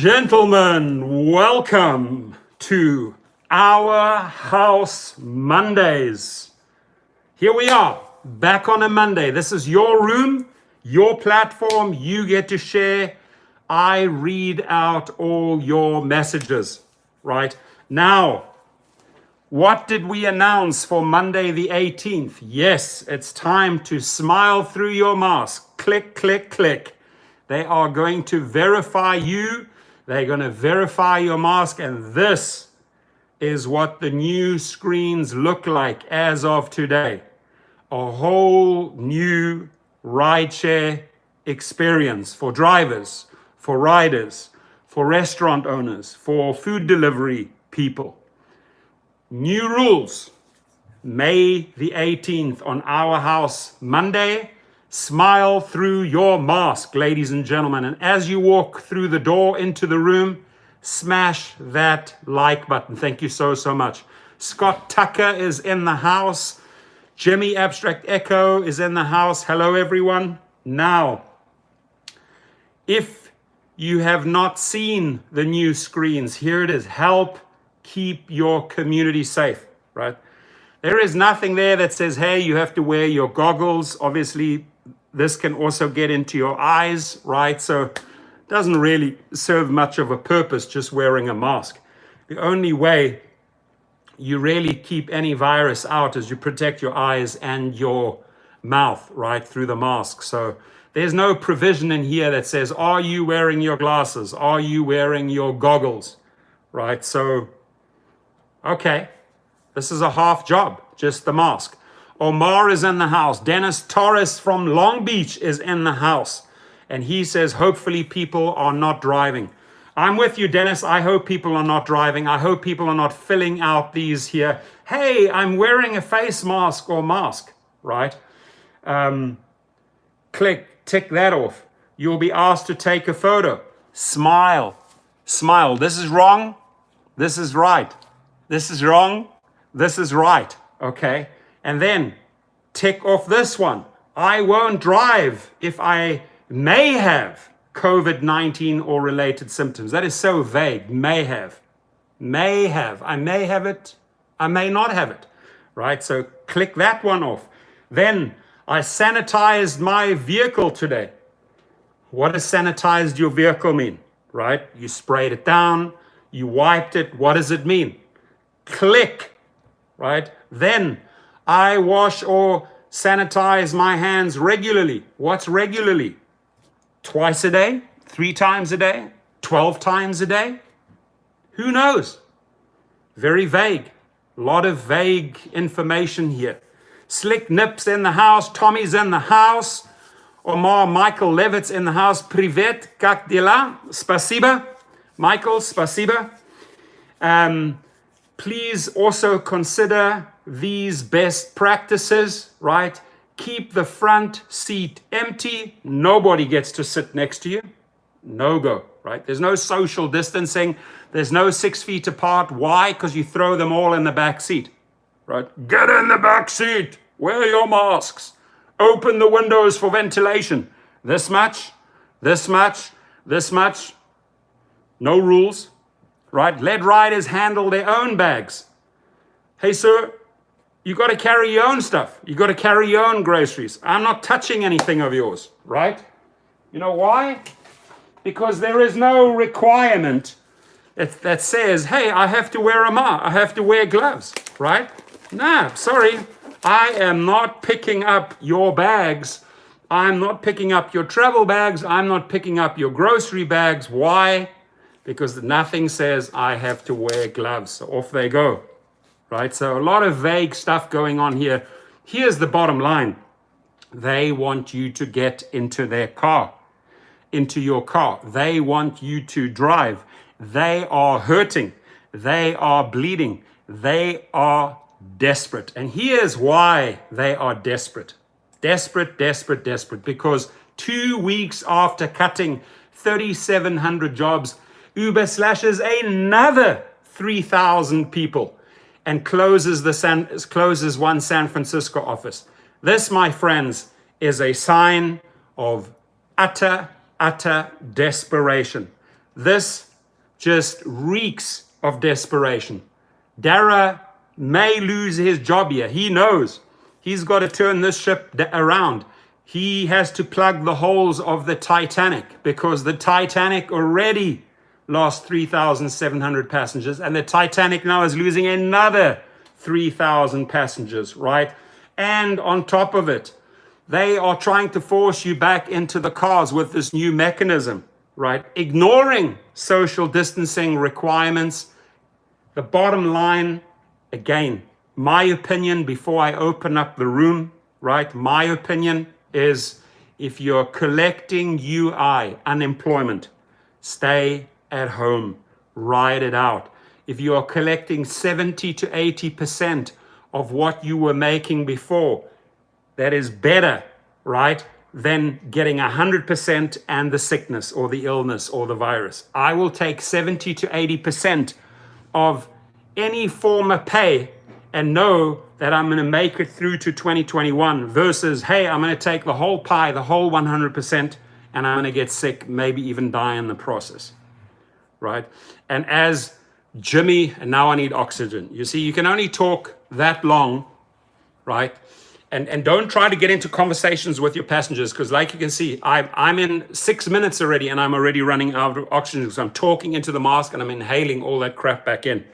Gentlemen, welcome to Our House Mondays. Here we are, back on a Monday. This is your room, your platform. You get to share. I read out all your messages, right? Now, what did we announce for Monday the 18th? Yes, it's time to smile through your mask. Click, click, click. They are going to verify you. They're going to verify your mask, and this is what the new screens look like as of today. A whole new rideshare experience for drivers, for riders, for restaurant owners, for food delivery people. New rules, May the 18th on Our House Monday. Smile through your mask, ladies and gentlemen. And as you walk through the door into the room, smash that like button. Thank you so much. Scott Tucker is in the house. Jimmy Abstract Echo is in the house. Hello, everyone. Now, if you have not seen the new screens, here it is. Help keep your community safe, right? There is nothing there that says, hey, you have to wear your goggles. Obviously, this can also get into your eyes, right? So it doesn't really serve much of a purpose just wearing a mask. The only way you really keep any virus out is you protect your eyes and your mouth, right, through the mask. So there's no provision in here that says, are you wearing your glasses? Are you wearing your goggles, right? So, okay, this is a half job, just the mask. Omar is in the house. Dennis Torres from Long Beach is in the house. And he says, hopefully people are not driving. I'm with you, Dennis. I hope people are not driving. I hope people are not filling out these here. Hey, I'm wearing a face mask or mask, right? Click, tick that off. You'll be asked to take a photo. Smile, smile. This is wrong. This is right. This is wrong. This is right, okay? And then tick off this one. I won't drive if I may have COVID-19 or related symptoms. That is so vague. May have. May have. I may have it. I may not have it. Right? So click that one off. Then I sanitized my vehicle today. What does sanitized your vehicle mean? Right? You sprayed it down. You wiped it. What does it mean? Click. Right? Then I wash or sanitize my hands regularly. What's regularly? Twice a day? 3 times a day? 12 times a day? Who knows? Very vague. A lot of vague information here. Slick Nips in the house. Tommy's in the house. Omar Michael Levitt's in the house. Privet, как дела? Спасибо. Michael, спасибо. Please also consider these best practices, right? Keep the front seat empty. Nobody gets to sit next to you. No go, right? There's no social distancing. There's no 6 feet apart. Why? Because you throw them all in the back seat, right? Get in the back seat. Wear your masks. Open the windows for ventilation. This much, this much, this much. No rules, right? Let riders handle their own bags. Hey, sir, you got to carry your own stuff. You got to carry your own groceries. I'm not touching anything of yours, right? You know why? Because there is no requirement that says, hey, I have to wear a mask. I have to wear gloves, right? Nah, sorry. I am not picking up your bags. I'm not picking up your travel bags. I'm not picking up your grocery bags. Why? Because nothing says I have to wear gloves. So off they go. Right, so a lot of vague stuff going on here. Here's the bottom line. They want you to get into their car, into your car. They want you to drive. They are hurting. They are bleeding. They are desperate. And here's why they are desperate. Desperate, desperate, desperate. Because 2 weeks after cutting 3,700 jobs, Uber slashes another 3,000 people and closes one San Francisco office. This, my friends, is a sign of utter desperation. This just reeks of desperation. Dara may lose his job here. He knows he's got to turn this ship around. He has to plug the holes of the Titanic, because the Titanic already lost 3,700 passengers, and the Titanic now is losing another 3,000 passengers, right? And on top of it, they are trying to force you back into the cars with this new mechanism, right? Ignoring social distancing requirements. The bottom line, again, my opinion before I open up the room, right? My opinion is, if you're collecting UI, unemployment, stay at home, ride it out. If you are collecting 70 to 80% of what you were making before, that is better, right, than getting 100% and the sickness or the illness or the virus. I will take 70 to 80% of any form of pay and know that I'm going to make it through to 2021 versus, hey, I'm going to take the whole pie, the whole 100%, and I'm going to get sick, maybe even die in the process, right? And as Jimmy, and now I need oxygen. You see, you can only talk that long, right? And don't try to get into conversations with your passengers, because like you can see, I'm in 6 minutes already and I'm already running out of oxygen because I'm talking into the mask and I'm inhaling all that crap back in,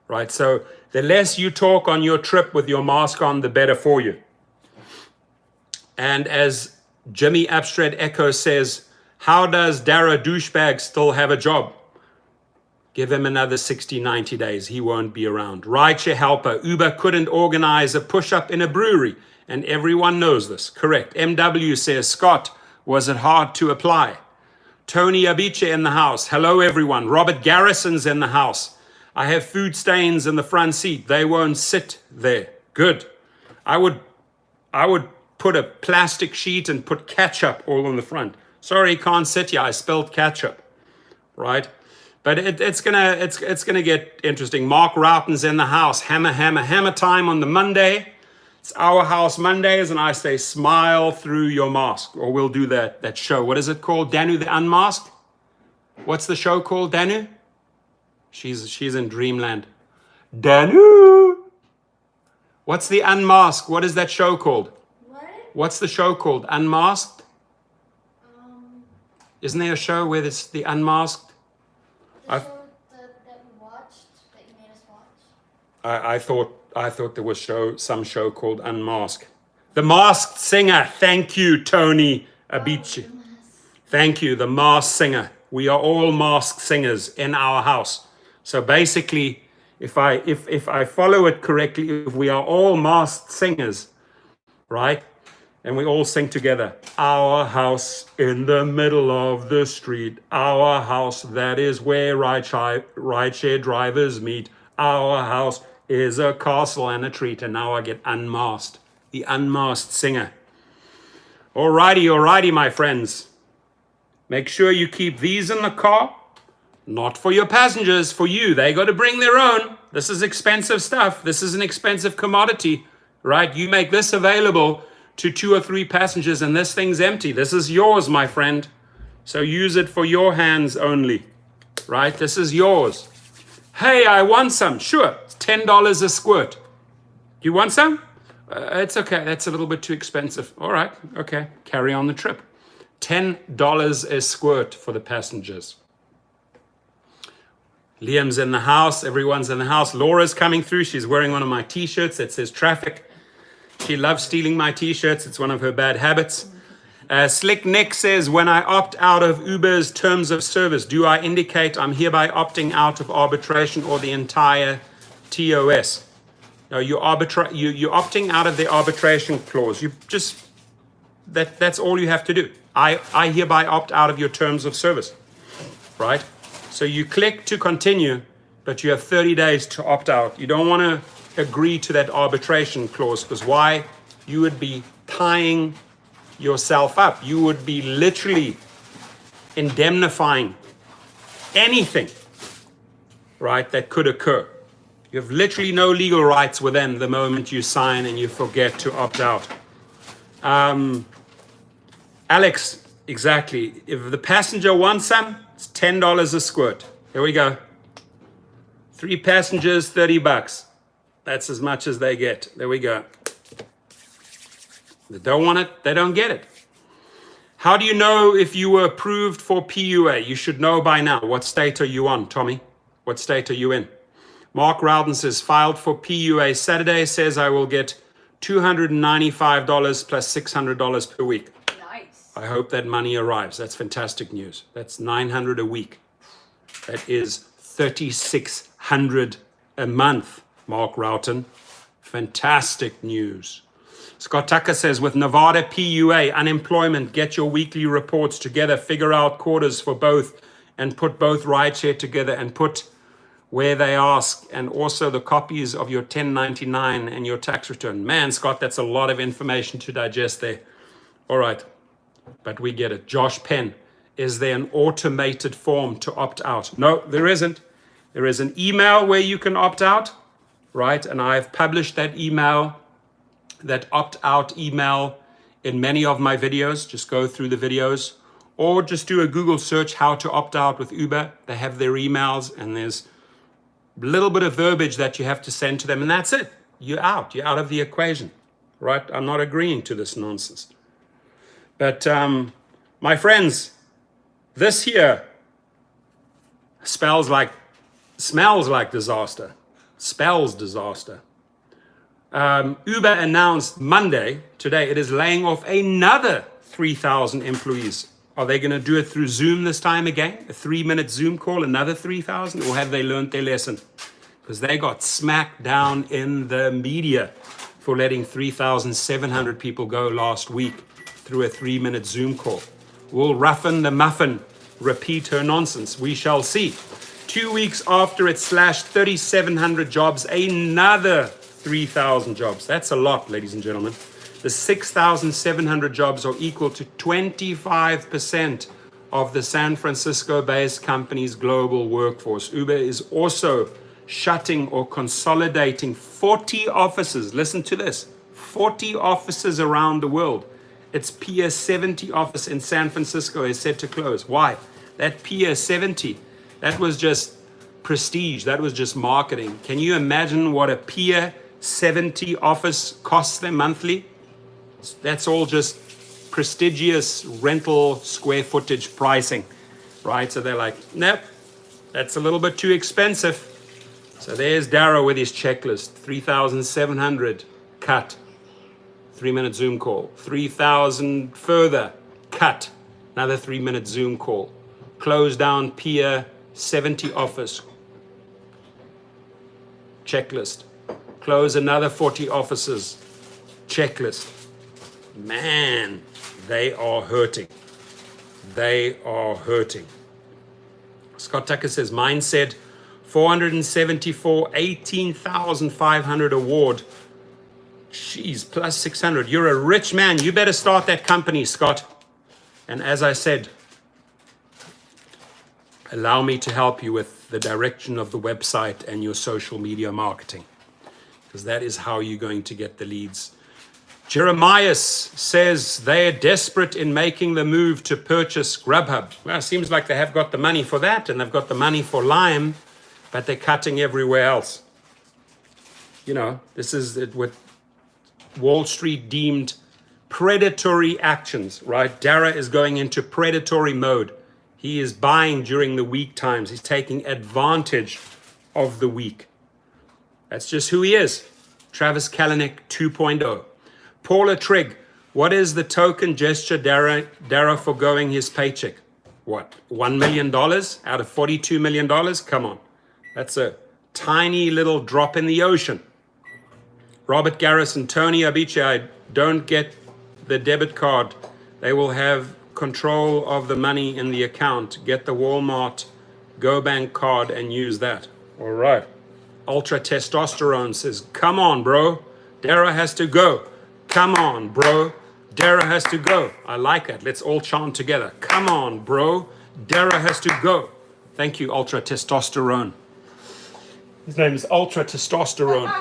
right? So the less you talk on your trip with your mask on, the better for you. And as Jimmy Abstract Echo says, how does Dara douchebag still have a job? Give him another 60, 90 days. He won't be around. Rideshare helper. Uber couldn't organize a push-up in a brewery, and everyone knows this. Correct. MW says, Scott, was it hard to apply? Tony Abiche in the house. Hello, everyone. Robert Garrison's in the house. I have food stains in the front seat. They won't sit there. Good. I would put a plastic sheet and put ketchup all on the front. Sorry, can't sit here. I spilled ketchup, right? But it's gonna get interesting. Mark Roughton's in the house. Hammer time on the Monday. It's Our House Mondays, and I say smile through your mask. Or we'll do that show. What is it called? Danu the Unmasked? What's the show called, Danu? She's in dreamland. Danu! What's the Unmasked? What is that show called? What? What's the show called? Unmasked? Isn't there a show where it's the Unmasked? The show that we watched, that you made us watch. I thought there was some show called Unmasked. The Masked Singer. Thank you, Tony Abiche. Thank you, the Masked Singer. We are all masked singers in our house. So basically, if I follow it correctly, if we are all masked singers, right? And we all sing together. Our house in the middle of the street. Our house, that is where rideshare drivers meet. Our house is a castle and a treat. And now I get unmasked. The unmasked singer. Alrighty, my friends. Make sure you keep these in the car. Not for your passengers, for you. They got to bring their own. This is expensive stuff. This is an expensive commodity, right? You make this available to 2 or 3 passengers and this thing's empty. This is yours, my friend. So use it for your hands only, right? This is yours. Hey, I want some. Sure, it's $10 a squirt. You want some? It's okay. That's a little bit too expensive. All right. Okay. Carry on the trip. $10 a squirt for the passengers. Liam's in the house. Everyone's in the house. Laura's coming through. She's wearing one of my t-shirts that says traffic. She loves stealing my t-shirts. It's one of her bad habits. Slick Nick says, when I opt out of Uber's terms of service, do I indicate I'm hereby opting out of arbitration or the entire TOS? No, you're opting out of the arbitration clause. You just, that's all you have to do. I hereby opt out of your terms of service, right? So you click to continue, but you have 30 days to opt out. You don't want to agree to that arbitration clause, because why? You would be tying yourself up. You would be literally indemnifying anything, right, that could occur. You have literally no legal rights with them the moment you sign and you forget to opt out. Alex, exactly. If the passenger wants some, it's $10 a squirt. Here we go. 3 passengers, $30. That's as much as they get. There we go. They don't want it, they don't get it. How do you know if you were approved for PUA? You should know by now. What state are you on, Tommy? What state are you in? Mark Rowden says, filed for PUA Saturday, says I will get $295 plus $600 per week. Nice. I hope that money arrives. That's fantastic news. That's $900 a week. That is $3,600 a month, Mark Rowden. Fantastic news. Scott Tucker says, with Nevada PUA, unemployment, get your weekly reports together, figure out quarters for both, and put both rideshare together and put where they ask, and also the copies of your 1099 and your tax return. Man, Scott, that's a lot of information to digest there. All right, but we get it. Josh Penn, is there an automated form to opt out? No, there isn't. There is an email where you can opt out, right? And I've published that email, that opt-out email in many of my videos. Just go through the videos or just do a Google search, how to opt out with Uber. They have their emails and there's a little bit of verbiage that you have to send to them and that's it. You're out of the equation, right? I'm not agreeing to this nonsense. But my friends, this here smells like disaster, spells disaster. Uber announced Monday, today, it is laying off another 3,000 employees. Are they going to do it through Zoom this time again? A 3-minute Zoom call, another 3,000? Or have they learned their lesson? Because they got smacked down in the media for letting 3,700 people go last week through a 3-minute Zoom call. Will Ruffin the Muffin repeat her nonsense? We shall see. 2 weeks after it slashed 3,700 jobs, another 3,000 jobs. That's a lot, ladies and gentlemen. The 6,700 jobs are equal to 25% of the San Francisco-based company's global workforce. Uber is also shutting or consolidating 40 offices. Listen to this, 40 offices around the world. Its Pier 70 office in San Francisco is set to close. Why? That Pier 70, that was just prestige. That was just marketing. Can you imagine what a Pier 70 office costs them monthly? That's all just prestigious rental square footage pricing, right? So they're like, nope, that's a little bit too expensive. So there's Darrow with his checklist. 3,700 cut. 3-minute Zoom call. 3,000 further cut. Another 3-minute Zoom call. Close down Pier 70 office. Checklist. Close another 40 offices. Checklist. Man, they are hurting. They are hurting. Scott Tucker says, mine said 474, 18,500 award. Jeez, plus 600. You're a rich man. You better start that company, Scott. And as I said, allow me to help you with the direction of the website and your social media marketing, because that is how you're going to get the leads. Jeremias says they're desperate in making the move to purchase Grubhub. Well, it seems like they have got the money for that and they've got the money for Lime, but they're cutting everywhere else. You know, this is what Wall Street deemed predatory actions, right? Dara is going into predatory mode. He is buying during the weak times. He's taking advantage of the weak. That's just who he is. Travis Kalanick 2.0. Paula Trigg, what is the token gesture Dara foregoing his paycheck? What, $1 million out of $42 million? Come on. That's a tiny little drop in the ocean. Robert Garrison, Tony Abiche, I don't get the debit card. They will have control of the money in the account. Get the Walmart GoBank card and use that. All right. Ultra Testosterone says, come on, bro. Dara has to go. Come on, bro. Dara has to go. I like it. Let's all chant together. Come on, bro. Dara has to go. Thank you, Ultra Testosterone. His name is Ultra Testosterone.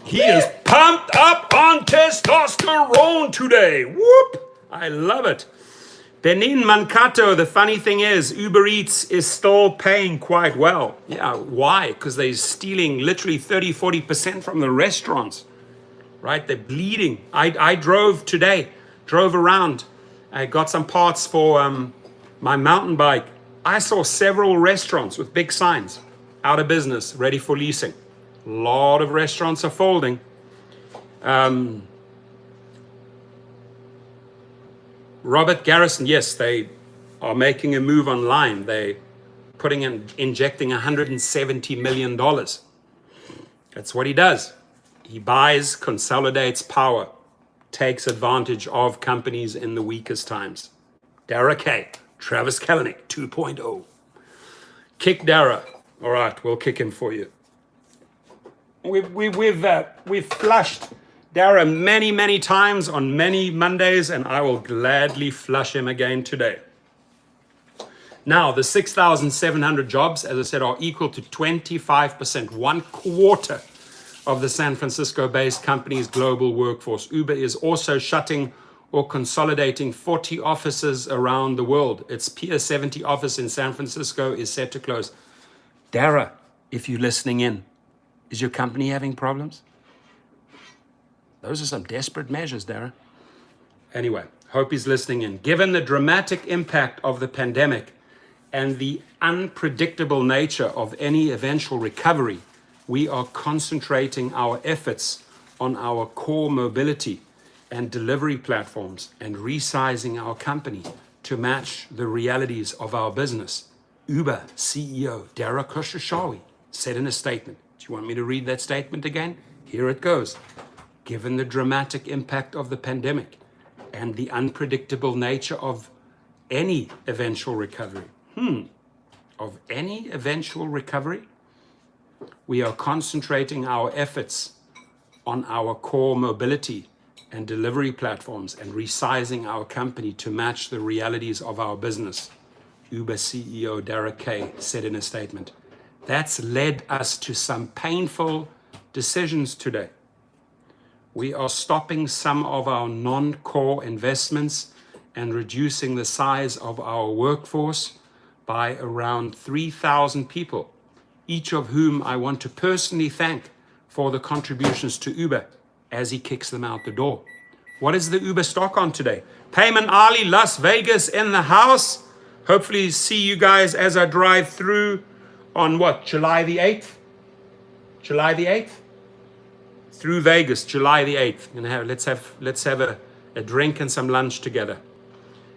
He is pumped up on testosterone today. Whoop! I love it. Benin Mankato, the funny thing is, Uber Eats is still paying quite well. Yeah, why? Because they're stealing literally 30-40% from the restaurants, right? They're bleeding. I drove around. I got some parts for my mountain bike. I saw several restaurants with big signs, out of business, ready for leasing. A lot of restaurants are folding. Robert Garrison, yes, they are making a move online. They injecting $170 million. That's what he does. He buys, consolidates power, takes advantage of companies in the weakest times. Dara K, Travis Kalanick 2.0. Kick Dara. All right, we'll kick him for you. We've flushed Dara many times on many Mondays, and I will gladly flush him again today. Now, the 6,700 jobs, as I said, are equal to 25%, 1/4 of the San Francisco-based company's global workforce. Uber is also shutting or consolidating 40 offices around the world. Its Pier 70 office in San Francisco is set to close. Dara, if you're listening in, is your company having problems? Those are some desperate measures, Dara. Anyway, hope he's listening in. Given the dramatic impact of the pandemic and the unpredictable nature of any eventual recovery, we are concentrating our efforts on our core mobility and delivery platforms and resizing our company to match the realities of our business. Uber CEO Dara Khosrowshahi said in a statement. Do you want me to read that statement again? Here it goes. Given the dramatic impact of the pandemic and the unpredictable nature of any eventual recovery, we are concentrating our efforts on our core mobility and delivery platforms and resizing our company to match the realities of our business, Uber CEO Dara K said in a statement. That's led us to some painful decisions today. We are stopping some of our non-core investments and reducing the size of our workforce by around 3,000 people, each of whom I want to personally thank for the contributions to Uber as he kicks them out the door. What is the Uber stock on today? Payman Ali, Las Vegas in the house. Hopefully see you guys as I drive through on what, July the 8th? July the 8th? Through Vegas, July the 8th. Let's have a drink and some lunch together.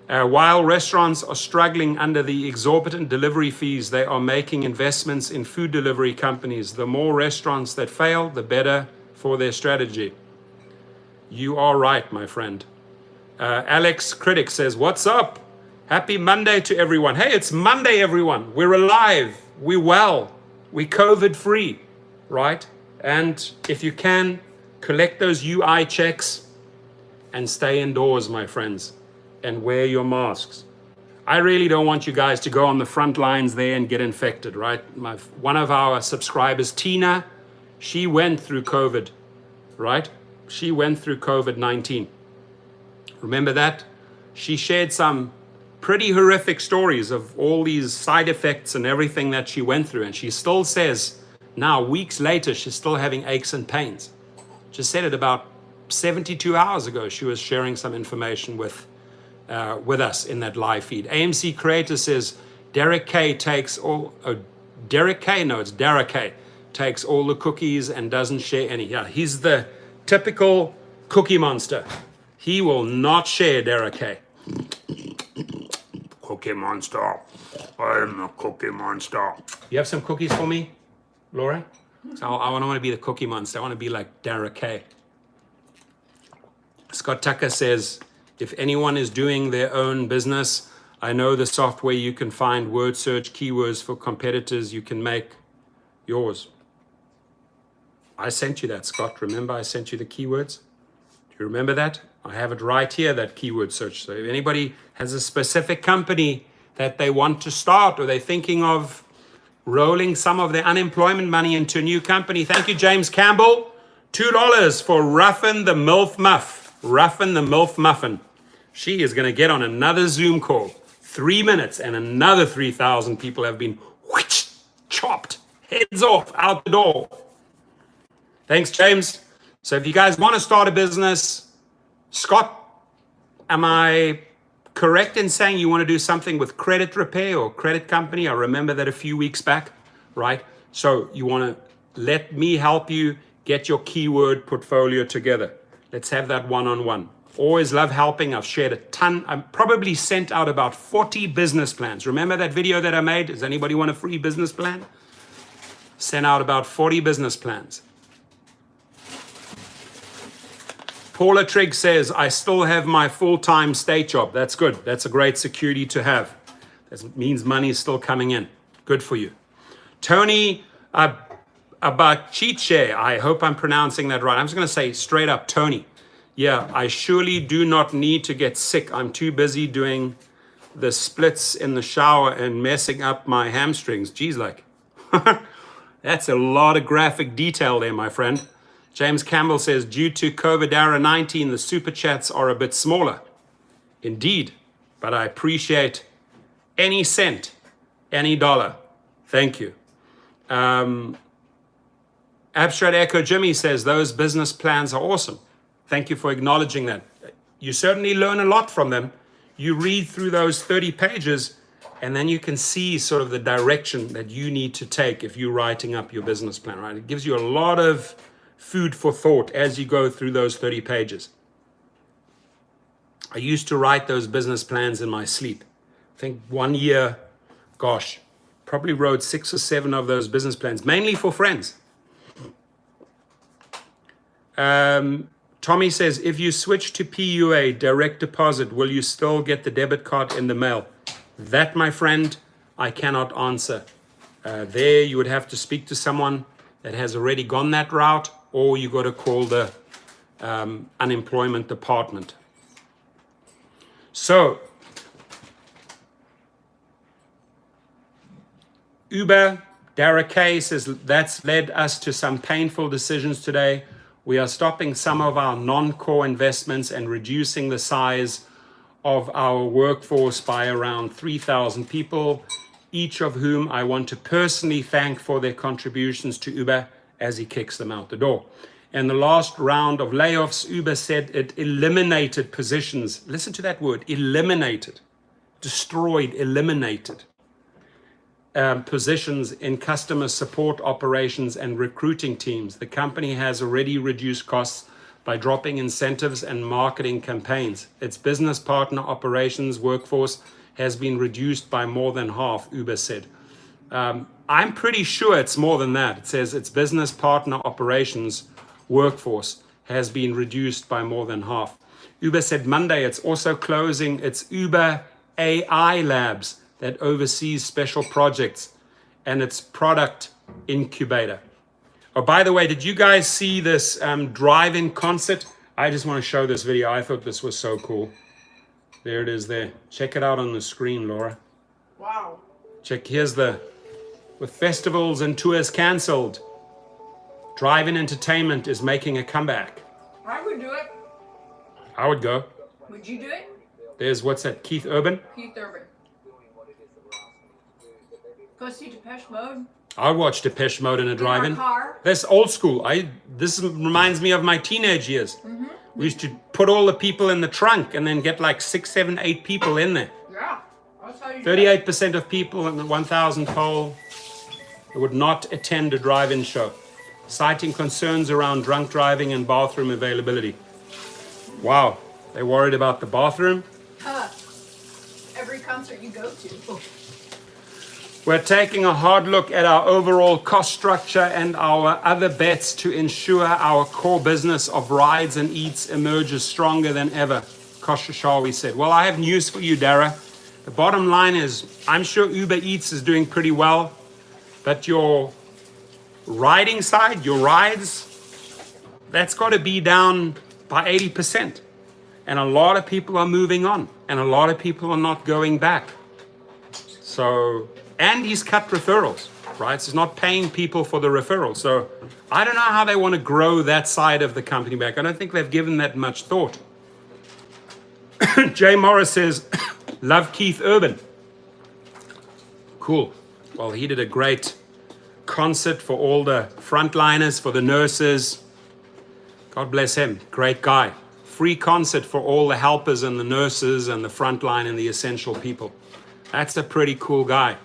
While restaurants are struggling under the exorbitant delivery fees, they are making investments in food delivery companies. The more restaurants that fail, the better for their strategy. You are right, my friend. Alex Critic says, what's up? Happy Monday to everyone. Hey, it's Monday, everyone. We're alive. We're well. We're COVID-free, right? And if you can, collect those UI checks and stay indoors, my friends, and wear your masks. I really don't want you guys to go on the front lines there and get infected, right? One of our subscribers, Tina, she went through COVID, right? She went through COVID-19. Remember that? She shared some pretty horrific stories of all these side effects and everything that she went through. And she still says, now, weeks later, she's still having aches and pains. Just said it about 72 hours ago. She was sharing some information with us in that live feed. AMC Creator says, Derek K takes all, Derek K? No, it's Dara K. Takes all the cookies and doesn't share any. Yeah, he's the typical cookie monster. He will not share, Dara K. Cookie monster. I'm a cookie monster. You have some cookies for me, Laura? So I don't want to be the cookie monster. I want to be like Dara K. Scott Tucker says, if anyone is doing their own business, I know the software you can find word search keywords for competitors. You can make yours. I sent you that, Scott. Remember, I sent you the keywords? Do you remember that? I have it right here, that keyword search. So if anybody has a specific company that they want to start, or they're thinking of rolling some of their unemployment money into a new company, thank you, James Campbell. $2 for Ruffin the MILF Muff. Ruffin the MILF Muffin. She is going to get on another Zoom call. 3 minutes and another 3,000 people have been chopped, heads off, out the door. Thanks, James. So if you guys want to start a business, Scott, am I correct in saying you want to do something with credit repair or credit company? I remember that a few weeks back, right? So you want to let me help you get your keyword portfolio together. Let's have that one-on-one. Always love helping. I've shared a ton. I've probably sent out about 40 business plans. Remember that video that I made? Does anybody want a free business plan? Sent out about 40 business plans. Paula Trigg says, I still have my full-time state job. That's good. That's a great security to have. That means money is still coming in. Good for you. Tony Abachiche, I hope I'm pronouncing that right. I'm just going to say straight up, Tony. Yeah, I surely do not need to get sick. I'm too busy doing the splits in the shower and messing up my hamstrings. Geez, like, that's a lot of graphic detail there, my friend. James Campbell says, due to COVID-19, the super chats are a bit smaller. Indeed, but I appreciate any cent, any dollar. Thank you. Abstract Echo Jimmy says, those business plans are awesome. Thank you for acknowledging that. You certainly learn a lot from them. You read through those 30 pages, and then you can see sort of the direction that you need to take if you're writing up your business plan, right? It gives you a lot of food for thought as you go through those 30 pages. I used to write those business plans in my sleep. I think 1 year, gosh, probably wrote 6 or 7 of those business plans, mainly for friends. Tommy says, if you switch to PUA, direct deposit, will you still get the debit card in the mail? That, my friend, I cannot answer. There you would have to speak to someone that has already gone that route, or you got to call the unemployment department. So, Uber, Dara K says, that's led us to some painful decisions today. We are stopping some of our non-core investments and reducing the size of our workforce by around 3,000 people, each of whom I want to personally thank for their contributions to Uber as he kicks them out the door. In the last round of layoffs, Uber said it eliminated positions. Listen to that word, eliminated, destroyed, eliminated positions in customer support operations and recruiting teams. The company has already reduced costs by dropping incentives and marketing campaigns. Its business partner operations workforce has been reduced by more than half, Uber said. I'm pretty sure it's more than that. It says its business partner operations workforce has been reduced by more than half. Uber said Monday it's also closing its Uber AI labs that oversees special projects and its product incubator. Oh, by the way, did you guys see this drive-in concert? I just want to show this video. I thought this was so cool. There it is there. Check it out on the screen, Laura. Wow. Check, here's the, with festivals and tours canceled, drive-in entertainment is making a comeback. I would do it. I would go. Would you do it? There's, what's that, Keith Urban? Keith Urban. Go see Depeche Mode. I would watch Depeche Mode in a drive-in. Car. That's old school. This reminds me of my teenage years. Mm-hmm. We used to put all the people in the trunk and then get like 6, 7, 8 people in there. Yeah, that's how you 38% of people in the 1,000 poll would not attend a drive-in show, citing concerns around drunk driving and bathroom availability. Wow, they worried about the bathroom? Every concert you go to. We're taking a hard look at our overall cost structure and our other bets to ensure our core business of rides and eats emerges stronger than ever, Koshashawi said. Well, I have news for you, Dara. The bottom line is, I'm sure Uber Eats is doing pretty well, but your riding side, your rides, that's got to be down by 80%. And a lot of people are moving on, and a lot of people are not going back. So, and he's cut referrals, right? So he's not paying people for the referrals. So I don't know how they want to grow that side of the company back. I don't think they've given that much thought. Jay Morris says, love Keith Urban. Cool. Well, he did a great concert for all the frontliners, for the nurses. God bless him. Great guy. Free concert for all the helpers and the nurses and the frontline and the essential people. That's a pretty cool guy.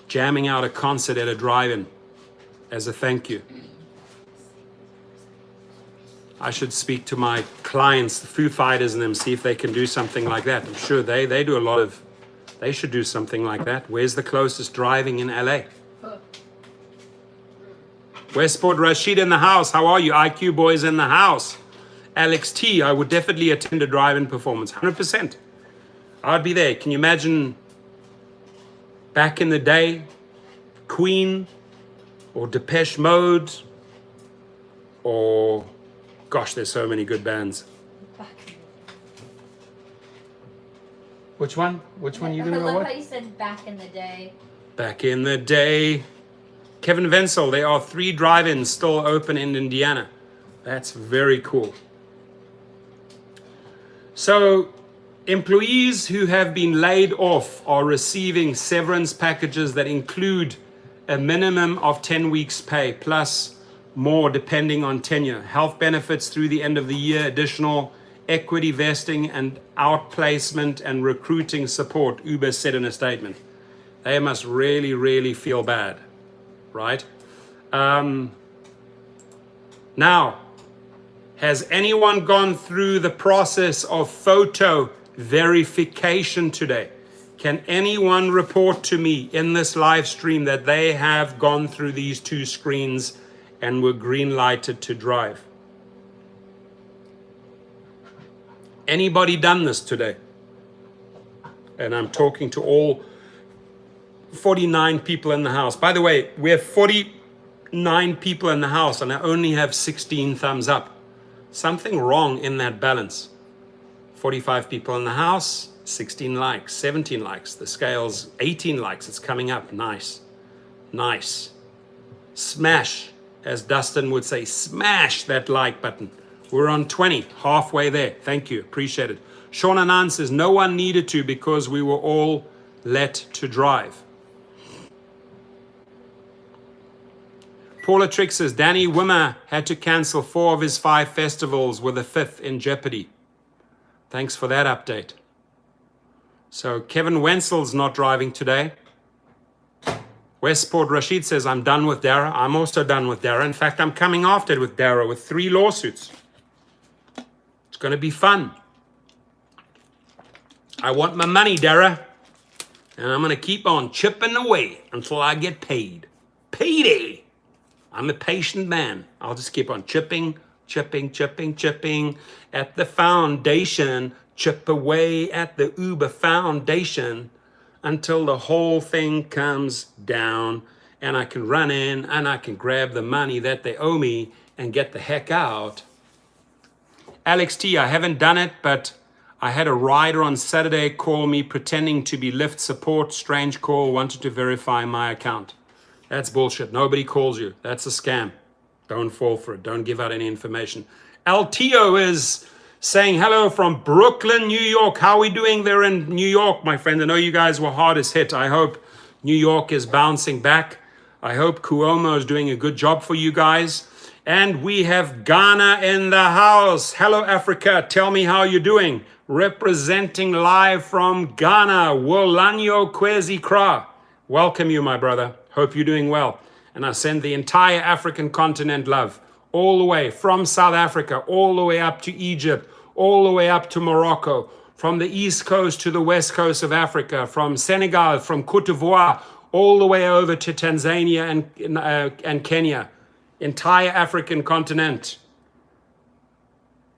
Jamming out a concert at a drive-in as a thank you. I should speak to my clients, the Foo Fighters and them, see if they can do something like that. I'm sure they do a lot of, they should do something like that. Where's the closest driving in LA? Westport Rashid in the house. How are you? IQ boys in the house. Alex T, I would definitely attend a drive-in performance. 100%. I'd be there. Can you imagine back in the day, Queen or Depeche Mode or, gosh, there's so many good bands. Which one? Which one you gonna go I love with? how you said back in the day. Back in the day. Kevin Wenzel, there are 3 drive-ins still open in Indiana. That's very cool. So, employees who have been laid off are receiving severance packages that include a minimum of 10 weeks pay plus more depending on tenure. Health benefits through the end of the year, additional equity vesting and outplacement and recruiting support, Uber said in a statement. They must really, really feel bad, right? Now, has anyone gone through the process of photo verification today? Can anyone report to me in this live stream that they have gone through these 2 screens and were green lighted to drive? Anybody done this today? And I'm talking to all 49 people in the house. By the way, we have 49 people in the house and I only have 16 thumbs up. Something wrong in that balance. 45 people in the house, 16 likes, 17 likes. The scale's 18 likes. It's coming up. Nice. Nice. Smash, as Dustin would say, smash that like button. We're on 20, halfway there. Thank you. Appreciate it. Sean Anand says, no one needed to because we were all let to drive. Paula Trick says, Danny Wimmer had to cancel 4 of his 5 festivals with the 5th in jeopardy. Thanks for that update. So Kevin Wenzel's not driving today. Westport Rashid says, I'm done with Dara. I'm also done with Dara. In fact, I'm coming after it with Dara with 3 lawsuits. It's going to be fun. I want my money, Dara. And I'm going to keep on chipping away until I get paid. Payday. I'm a patient man. I'll just keep on chipping at the foundation. Chip away at the Uber foundation until the whole thing comes down and I can run in and I can grab the money that they owe me and get the heck out. Alex T, I haven't done it, but I had a rider on Saturday call me pretending to be Lyft support. Strange call, wanted to verify my account. That's bullshit. Nobody calls you. That's a scam. Don't fall for it. Don't give out any information. Altio is saying hello from Brooklyn, New York. How are we doing there in New York, my friend? I know you guys were hardest hit. I hope New York is bouncing back. I hope Cuomo is doing a good job for you guys. And we have Ghana in the house. Hello, Africa. Tell me how you're doing. Representing live from Ghana, Wolanyo Kwezi Kra. Welcome you, my brother. Hope you're doing well. And I send the entire African continent love. All the way from South Africa, all the way up to Egypt, all the way up to Morocco, from the east coast to the west coast of Africa, from Senegal, from Cote d'Ivoire, all the way over to Tanzania and Kenya. Entire African continent.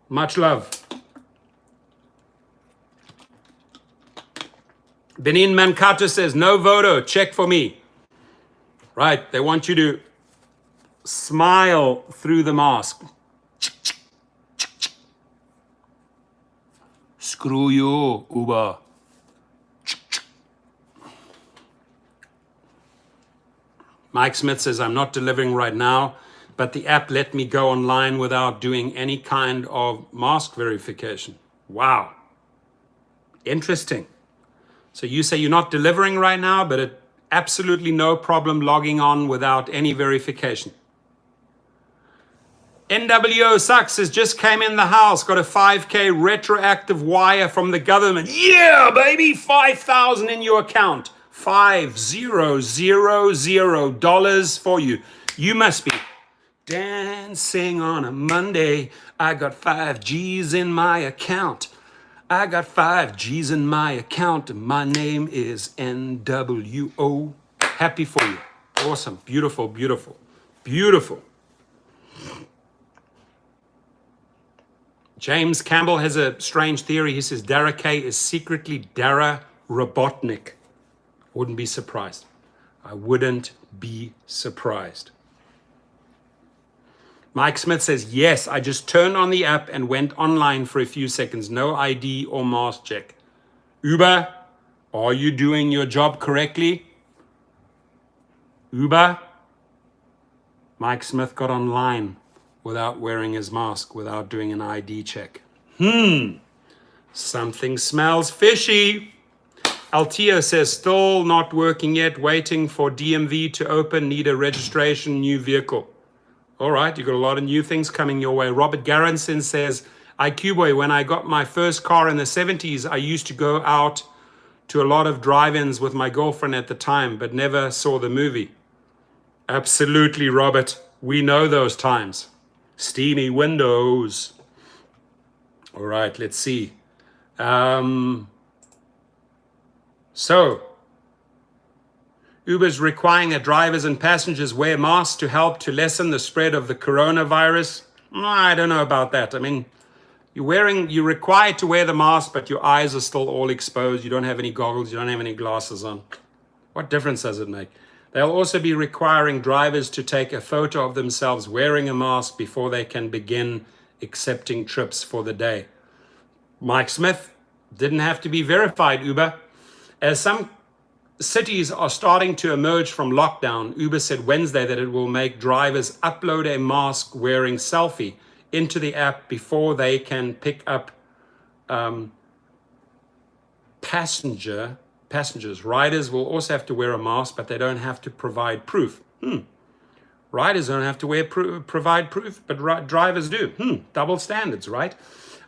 Much love. Benin Mankato says, no voto, check for me. Right, they want you to smile through the mask. Screw you, Uber. Mike Smith says, I'm not delivering right now, but the app let me go online without doing any kind of mask verification. Wow. Interesting. So you say you're not delivering right now, but it absolutely no problem logging on without any verification. NWO sucks has just came in the house, got a 5K retroactive wire from the government. Yeah, baby, 5,000 in your account. $5,000 for you. You must be dancing on a Monday. I got 5 G's in my account. I got 5 G's in my account. My name is NWO. Happy for you. Awesome. Beautiful, beautiful, beautiful. James Campbell has a strange theory. He says Dara K is secretly Dara Robotnik. Wouldn't be surprised. I wouldn't be surprised. Mike Smith says, yes, I just turned on the app and went online for a few seconds. No ID or mask check. Uber, are you doing your job correctly? Uber? Mike Smith got online without wearing his mask, without doing an ID check. Something smells fishy. Altio says, still not working yet, waiting for DMV to open, need a registration, new vehicle. All right, you got a lot of new things coming your way. Robert Garrison says, IQ boy, when I got my first car in the 70s, I used to go out to a lot of drive-ins with my girlfriend at the time, but never saw the movie. Absolutely, Robert. We know those times. Steamy windows. All right, let's see. So, Uber's requiring that drivers and passengers wear masks to help to lessen the spread of the coronavirus. I don't know about that. I mean, you're required to wear the mask, but your eyes are still all exposed. You don't have any goggles. You don't have any glasses on. What difference does it make? They'll also be requiring drivers to take a photo of themselves wearing a mask before they can begin accepting trips for the day. Mike Smith, didn't have to be verified, Uber. As some cities are starting to emerge from lockdown, Uber said Wednesday that it will make drivers upload a mask wearing selfie into the app before they can pick up passengers. Riders will also have to wear a mask, but they don't have to provide proof. Riders don't have to provide proof, but drivers do. Double standards, right?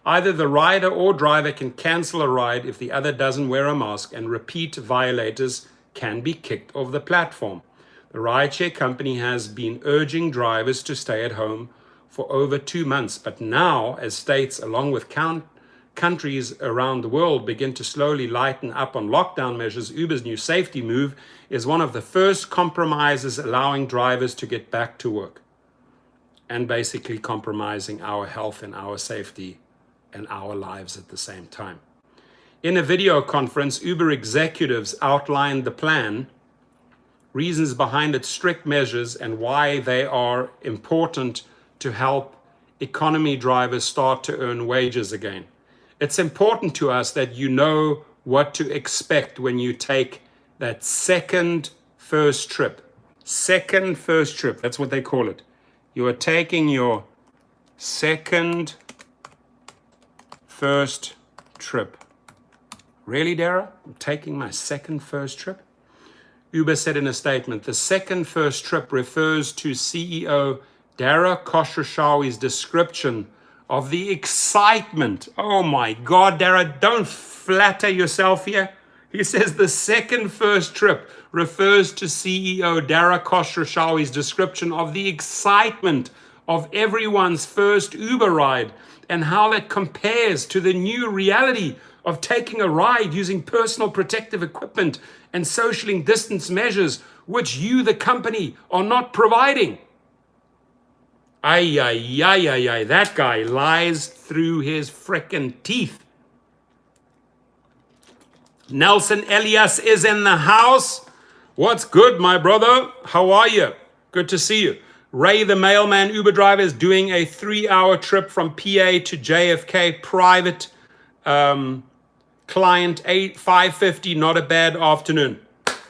Either the rider or driver can cancel a ride if the other doesn't wear a mask, and repeat violators can be kicked off the platform. The rideshare company has been urging drivers to stay at home for over 2 months, but now, as states along with countries around the world begin to slowly lighten up on lockdown measures, Uber's new safety move is one of the first compromises allowing drivers to get back to work, and basically compromising our health and our safety and our lives at the same time. In a video conference, Uber executives outlined the plan, reasons behind its strict measures, and why they are important to help economy drivers start to earn wages again. It's important to us that you know what to expect when you take that second first trip. Second first trip, that's what they call it. You are taking your second first trip. Really, Dara? I'm taking my second first trip? Uber said in a statement, the second first trip refers to CEO Dara Khosrowshahi's description of the excitement. Oh my God, Dara, don't flatter yourself here. He says the second first trip refers to CEO Dara Khosrowshahi's description of the excitement of everyone's first Uber ride and how that compares to the new reality of taking a ride using personal protective equipment and socially distance measures, which you, the company, are not providing. That guy lies through his frickin' teeth. Nelson Elias is in the house. What's good, my brother? How are you? Good to see you. Ray, the mailman Uber driver, is doing a 3-hour trip from PA to JFK, private client, 5:50, not a bad afternoon.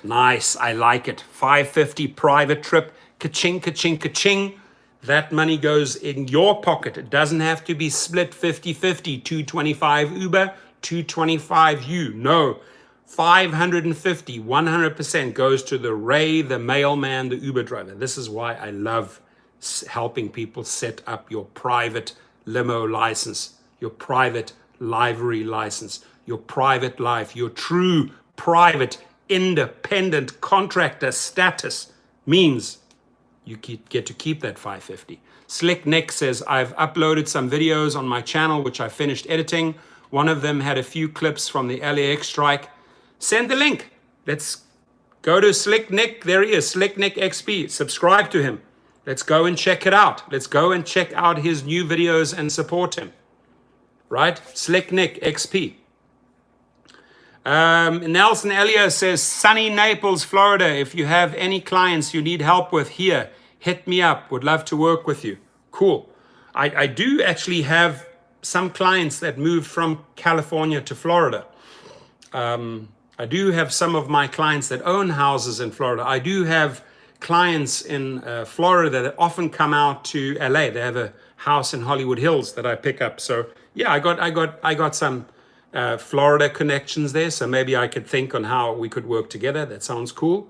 Nice, I like it. 5:50 private trip, ka-ching, ka-ching, ka-ching. That money goes in your pocket. It doesn't have to be split 50-50, 225 Uber, 225U. No, 550, 100% goes to the Ray, the mailman, the Uber driver. This is why I love helping people set up your private limo license, your private livery license, your private life, your true private independent contractor status means you get to keep that 550. Slick Nick says, I've uploaded some videos on my channel, which I finished editing. One of them had a few clips from the LAX strike. Send the link. Let's go to Slick Nick. There he is, Slick Nick XP. Subscribe to him. Let's go and check it out. Let's go and check out his new videos and support him. Right? Slick Nick XP. Nelson Elliott says, sunny Naples, Florida. If you have any clients you need help with here, hit me up. Would love to work with you. Cool. I do actually have some clients that moved from California to Florida. I do have some of my clients that own houses in Florida. I do have clients in Florida that often come out to LA. They have a house in Hollywood Hills that I pick up. So yeah, I got some Florida connections there. So maybe I could think on how we could work together. That sounds cool.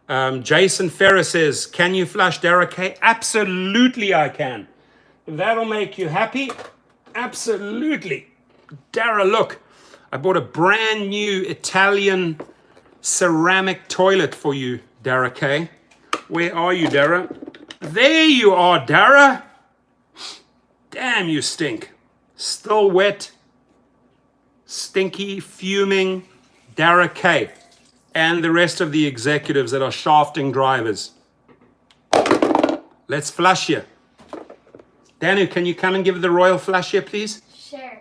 Jason Ferris says, can you flush Dara K? Absolutely I can. If that'll make you happy, absolutely. Dara, look, I bought a brand new Italian ceramic toilet for you, Dara K. Where are you, Dara? There you are, Dara. Damn, you stink. Still wet, stinky, fuming Dara K. And the rest of the executives that are shafting drivers. Let's flush here. Danu, can you come and give the royal flush here, please? Sure.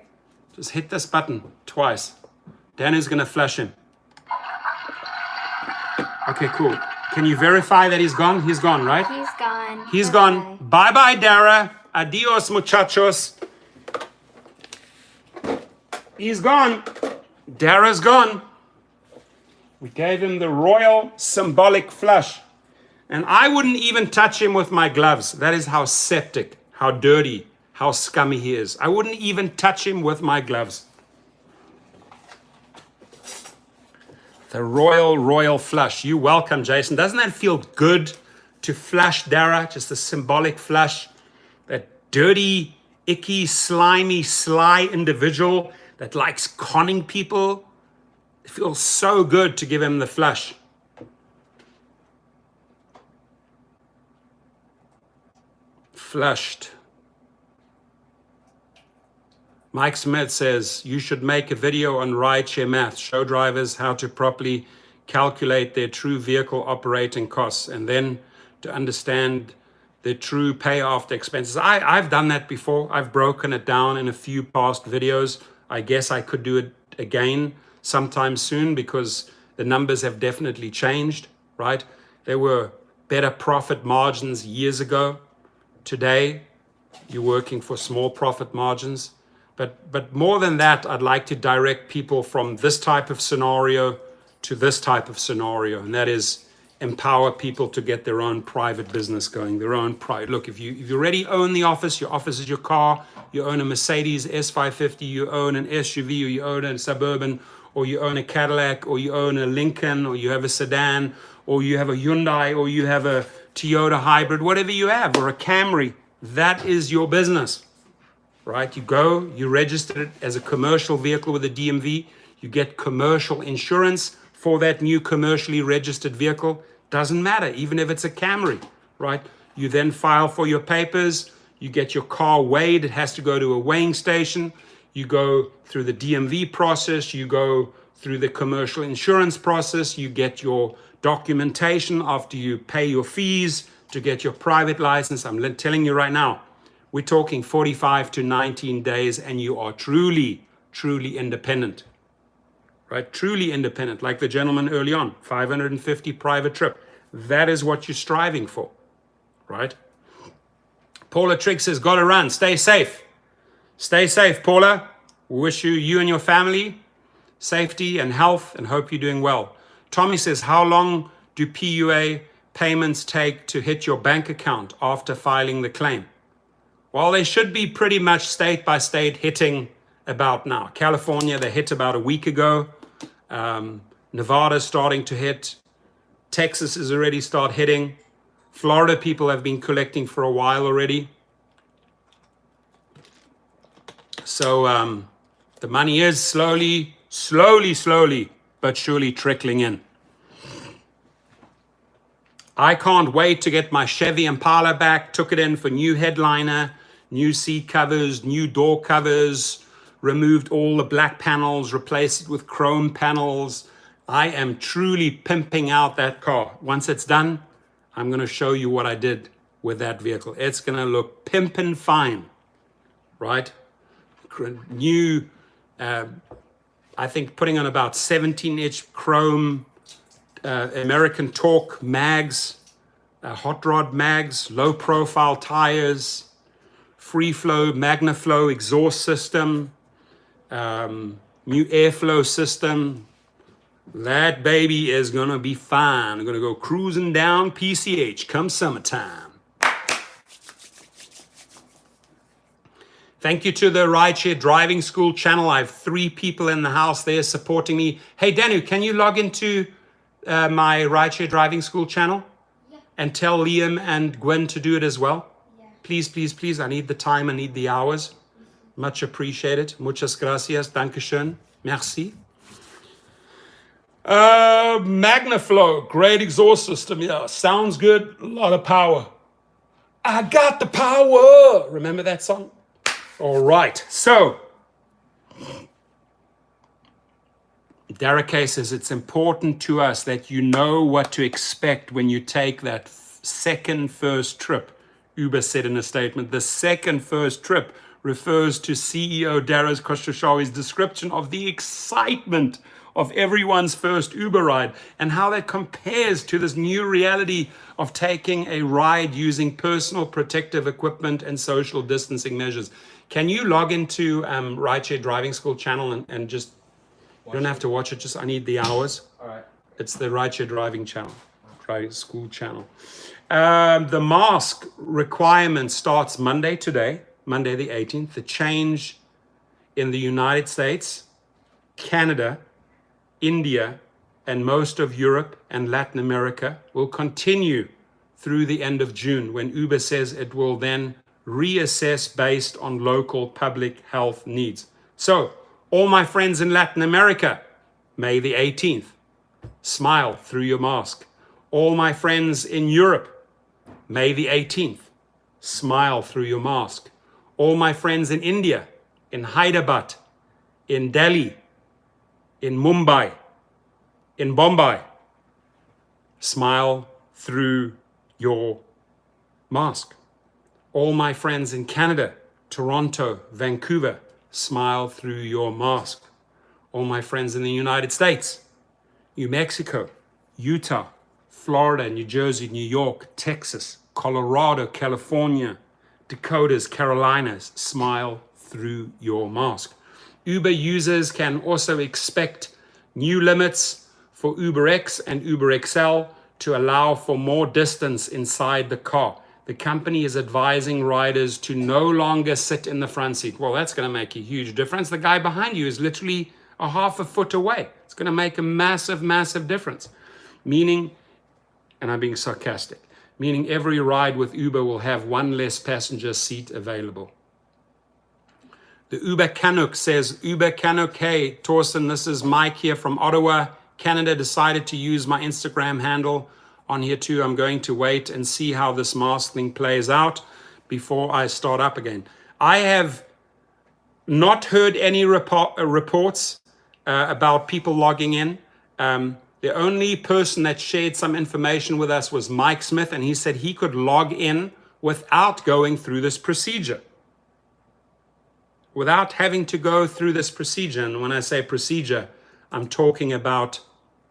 Just hit this button twice. Danu's gonna flush him. Okay, cool. Can you verify that he's gone? He's gone, right? He's gone. He's gone. Bye-bye, Dara. Adios, muchachos. He's gone. Dara's gone. We gave him the royal symbolic flush. And I wouldn't even touch him with my gloves. That is how septic, how dirty, how scummy he is. I wouldn't even touch him with my gloves. The royal flush. You're welcome, Jason. Doesn't that feel good to flush Dara? Just a symbolic flush. That dirty, icky, slimy, sly individual that likes conning people. It feels so good to give him the flush. Flushed. Mike Smith says, you should make a video on rideshare math. Show drivers how to properly calculate their true vehicle operating costs and then to understand the true pay after expenses. I've done that before. I've broken it down in a few past videos. I guess I could do it again sometime soon because the numbers have definitely changed, right? There were better profit margins years ago. Today, you're working for small profit margins. But more than that, I'd like to direct people from this type of scenario to this type of scenario, and that is empower people to get their own private business going, their own private. Look, if you already own the office, your office is your car, you own a Mercedes S550, you own an SUV, or you own a Suburban, or you own a Cadillac, or you own a Lincoln, or you have a sedan, or you have a Hyundai, or you have a Toyota hybrid, whatever you have, or a Camry, that is your business. Right? You go, you register it as a commercial vehicle with a DMV, you get commercial insurance for that new commercially registered vehicle. Doesn't matter, even if it's a Camry, right? You then file for your papers, you get your car weighed, it has to go to a weighing station, you go through the DMV process, you go through the commercial insurance process, you get your documentation after you pay your fees to get your private license. I'm telling you right now, we're talking 45 to 19 days and you are truly independent, right? Truly independent, like the gentleman early on, 550 private trip. That is what you're striving for, right? Paula Trigg says, gotta run, stay safe. Stay safe, Paula. We wish you and your family safety and health and hope you're doing well. Tommy says, how long do PUA payments take to hit your bank account after filing the claim? Well, they should be pretty much state by state hitting about now. California, they hit about a week ago. Nevada's starting to hit. Texas has already started hitting. Florida people have been collecting for a while already. So the money is slowly, but surely trickling in. I can't wait to get my Chevy Impala back. Took it in for new headliner, new seat covers, new door covers, removed all the black panels, replaced it with chrome panels. I am truly pimping out that car. Once it's done, I'm going to show you what I did with that vehicle. It's going to look pimpin' fine, right? New, I think putting on about 17-inch chrome American Torque mags, hot rod mags, low profile tires, free flow, MagnaFlow exhaust system, new airflow system. That baby is gonna be fine. I'm gonna go cruising down PCH come summertime. Thank you to the Rideshare Driving School channel. I have 3 people in the house there supporting me. Hey Danu, can you log into my Rideshare Driving School channel? Yeah. And tell Liam and Gwen to do it as well? Yeah. Please, please, please. I need the time. I need the hours. Much appreciated. Muchas gracias. Dankeschön. Merci. MagnaFlow. Great exhaust system. Yeah, sounds good. A lot of power. I got the power. Remember that song? All right. So, Darake says it's important to us that you know what to expect when you take that first trip. Uber said in a statement, the first trip refers to CEO Darius Khosrowshahi's description of the excitement of everyone's first Uber ride and how that compares to this new reality of taking a ride using personal protective equipment and social distancing measures. Can you log into Rideshare Driving School channel and just, you don't have to watch it, just I need the hours. All right. It's the Rideshare Driving channel, Driving School channel. The mask requirement starts Monday today, Monday the 18th. The change in the United States, Canada, India, and most of Europe and Latin America will continue through the end of June, when Uber says it will then reassess based on local public health needs. So, all my friends in Latin America, May the 18th, smile through your mask. All my friends in Europe, May the 18th, smile through your mask. All my friends in India, in Hyderabad, in Delhi, in Mumbai, in Bombay, smile through your mask. All my friends in Canada, Toronto, Vancouver, smile through your mask. All my friends in the United States, New Mexico, Utah, Florida, New Jersey, New York, Texas, Colorado, California, Dakotas, Carolinas, smile through your mask. Uber users can also expect new limits for UberX and UberXL to allow for more distance inside the car. The company is advising riders to no longer sit in the front seat. Well, that's going to make a huge difference. The guy behind you is literally a half a foot away. It's going to make a massive, massive difference. Meaning, and I'm being sarcastic, meaning every ride with Uber will have one less passenger seat available. The Uber Canuck says, Uber Canuck, hey, Torsten, this is Mike here from Ottawa, Canada. Decided to use my Instagram handle on here too. I'm going to wait and see how this mask thing plays out before I start up again. I have not heard any reports about people logging in. The only person that shared some information with us was Mike Smith, and he said he could log in without going through this procedure. Without having to go through this procedure. And when I say procedure, I'm talking about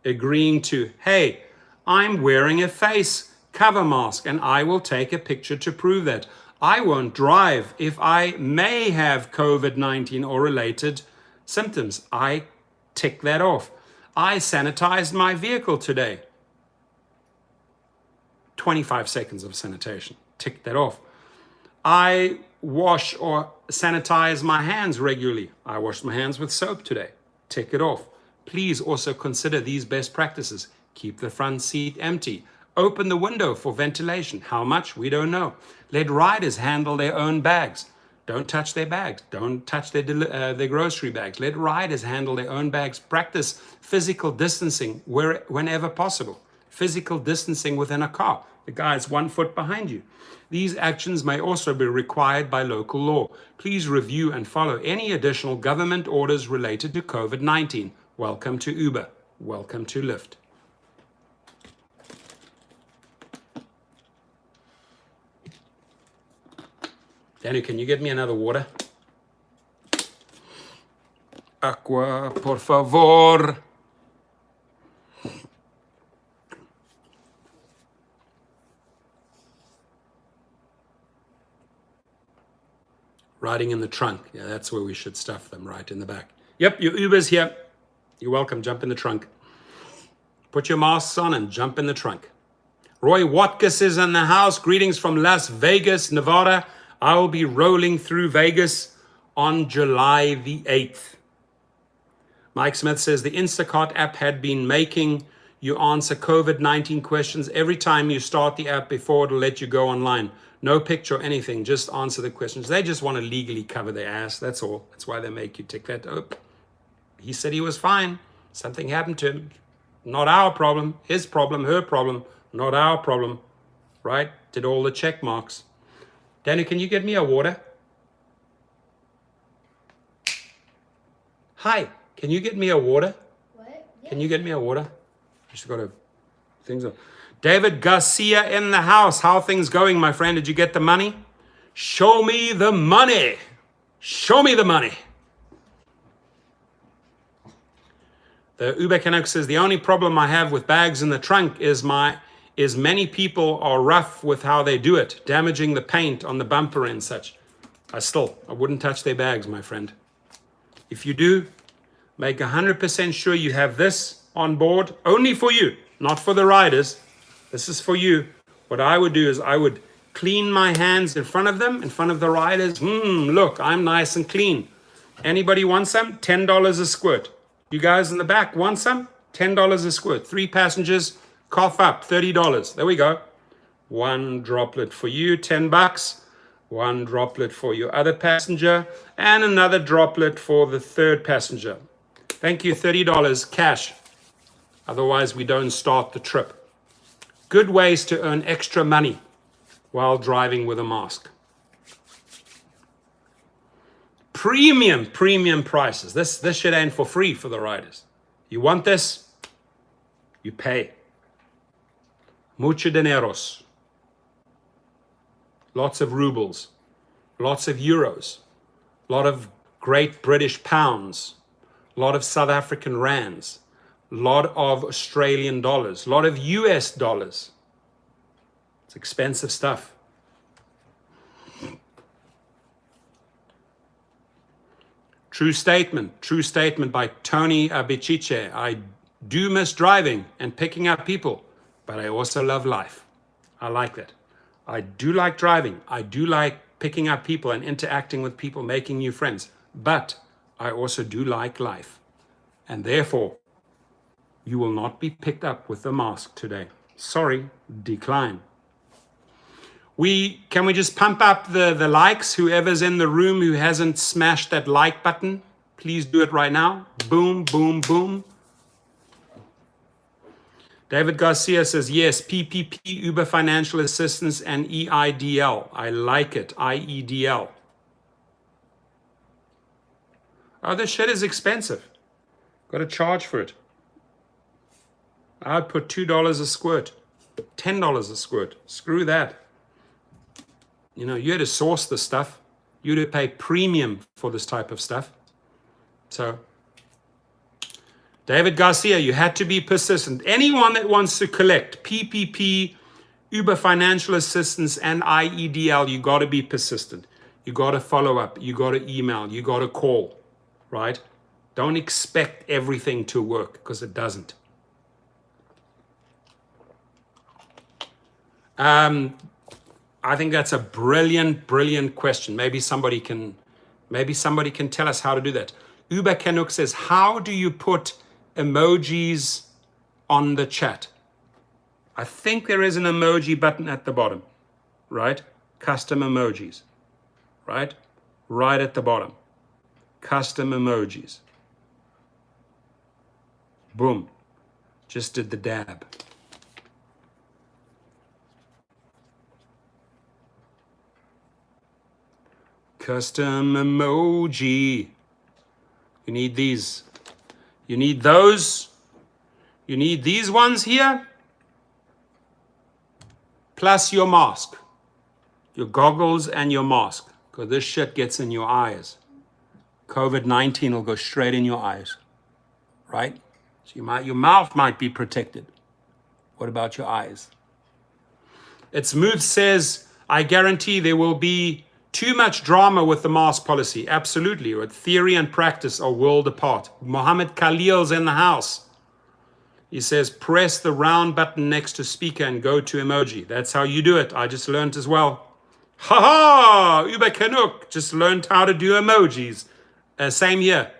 agreeing to, hey, I'm wearing a face cover mask and I will take a picture to prove that. I won't drive if I may have COVID-19 or related symptoms. I tick that off. I sanitized my vehicle today. 25 seconds of sanitation. Tick that off. I wash or sanitize my hands regularly. I wash my hands with soap today. Tick it off. Please also consider these best practices. Keep the front seat empty. Open the window for ventilation. How much? We don't know. Let riders handle their own bags. Don't touch their bags. Don't touch their grocery bags. Let riders handle their own bags. Practice physical distancing whenever possible. Physical distancing within a car. The guy is 1 foot behind you. These actions may also be required by local law. Please review and follow any additional government orders related to COVID-19. Welcome to Uber. Welcome to Lyft. Danny, can you get me another water? Aqua, por favor. Riding in the trunk. Yeah, that's where we should stuff them, right in the back. Yep, your Uber's here. You're welcome. Jump in the trunk. Put your masks on and jump in the trunk. Roy Watkiss is in the house. Greetings from Las Vegas, Nevada. I will be rolling through Vegas on July the 8th. Mike Smith says the Instacart app had been making you answer COVID-19 questions every time you start the app before it'll let you go online. No picture or anything, just answer the questions. They just want to legally cover their ass, that's all. That's why they make you tick that up. He said he was fine. Something happened to him. Not our problem, his problem, her problem, not our problem, right? Did all the check marks. Danny, can you get me a water? Hi, can you get me a water? What? Yeah. Can you get me a water? Just got to things up. David Garcia in the house. How are things going, my friend? Did you get the money? Show me the money. Show me the money. The Uber Canuck says the only problem I have with bags in the trunk is many people are rough with how they do it, damaging the paint on the bumper and such. I wouldn't touch their bags, my friend. If you do, make 100% sure you have this on board, only for you, not for the riders. This is for you. What I would do is I would clean my hands in front of them, in front of the riders. Look, I'm nice and clean. Anybody want some? $10 a squirt. You guys in the back want some? $10 a squirt. 3 passengers, cough up, $30. There we go. 1 droplet for you, $10. 1 droplet for your other passenger, and another droplet for the 3rd passenger. Thank you, $30 cash. Otherwise, we don't start the trip. Good ways to earn extra money while driving with a mask. Premium prices. This shit ain't for free for the riders. You want this? You pay. Mucho dineros. Lots of rubles. Lots of euros. A lot of Great British pounds. A lot of South African rands. A lot of Australian dollars. A lot of US dollars. It's expensive stuff. True statement by Tony Abichiche. I do miss driving and picking up people, but I also love life. I like that. I do like driving. I do like picking up people and interacting with people, making new friends. But I also do like life. And therefore, you will not be picked up with a mask today. Sorry, decline. Can we just pump up the likes? Whoever's in the room who hasn't smashed that like button, please do it right now. Boom, boom, boom. David Garcia says, yes, PPP, Uber Financial Assistance, and EIDL. I like it, IEDL. Oh, this shit is expensive. Got to charge for it. I'd put $2 a squirt, $10 a squirt. Screw that. You know, you had to source this stuff. You had to pay premium for this type of stuff. So, David Garcia, you had to be persistent. Anyone that wants to collect PPP, Uber Financial Assistance, and IEDL, you got to be persistent. You got to follow up. You got to email. You got to call, right? Don't expect everything to work, because it doesn't. I think that's a brilliant, brilliant question. Maybe somebody can tell us how to do that. Uber Canuck says, how do you put emojis on the chat? I think there is an emoji button at the bottom, right? Custom emojis, right? Right at the bottom. Custom emojis. Boom. Just did the dab. Custom emoji. You need these. You need those. You need these ones here. Plus your mask. Your goggles and your mask. Because this shit gets in your eyes. COVID-19 will go straight in your eyes. Right? So your mouth might be protected. What about your eyes? It's Smooth says, I guarantee there will be too much drama with the mask policy. Absolutely. Or theory and practice are world apart. Mohammed Khalil's in the house. He says, press the round button next to speaker and go to emoji. That's how you do it. I just learned as well. Ha ha! Uber Canuck just learned how to do emojis. Same here.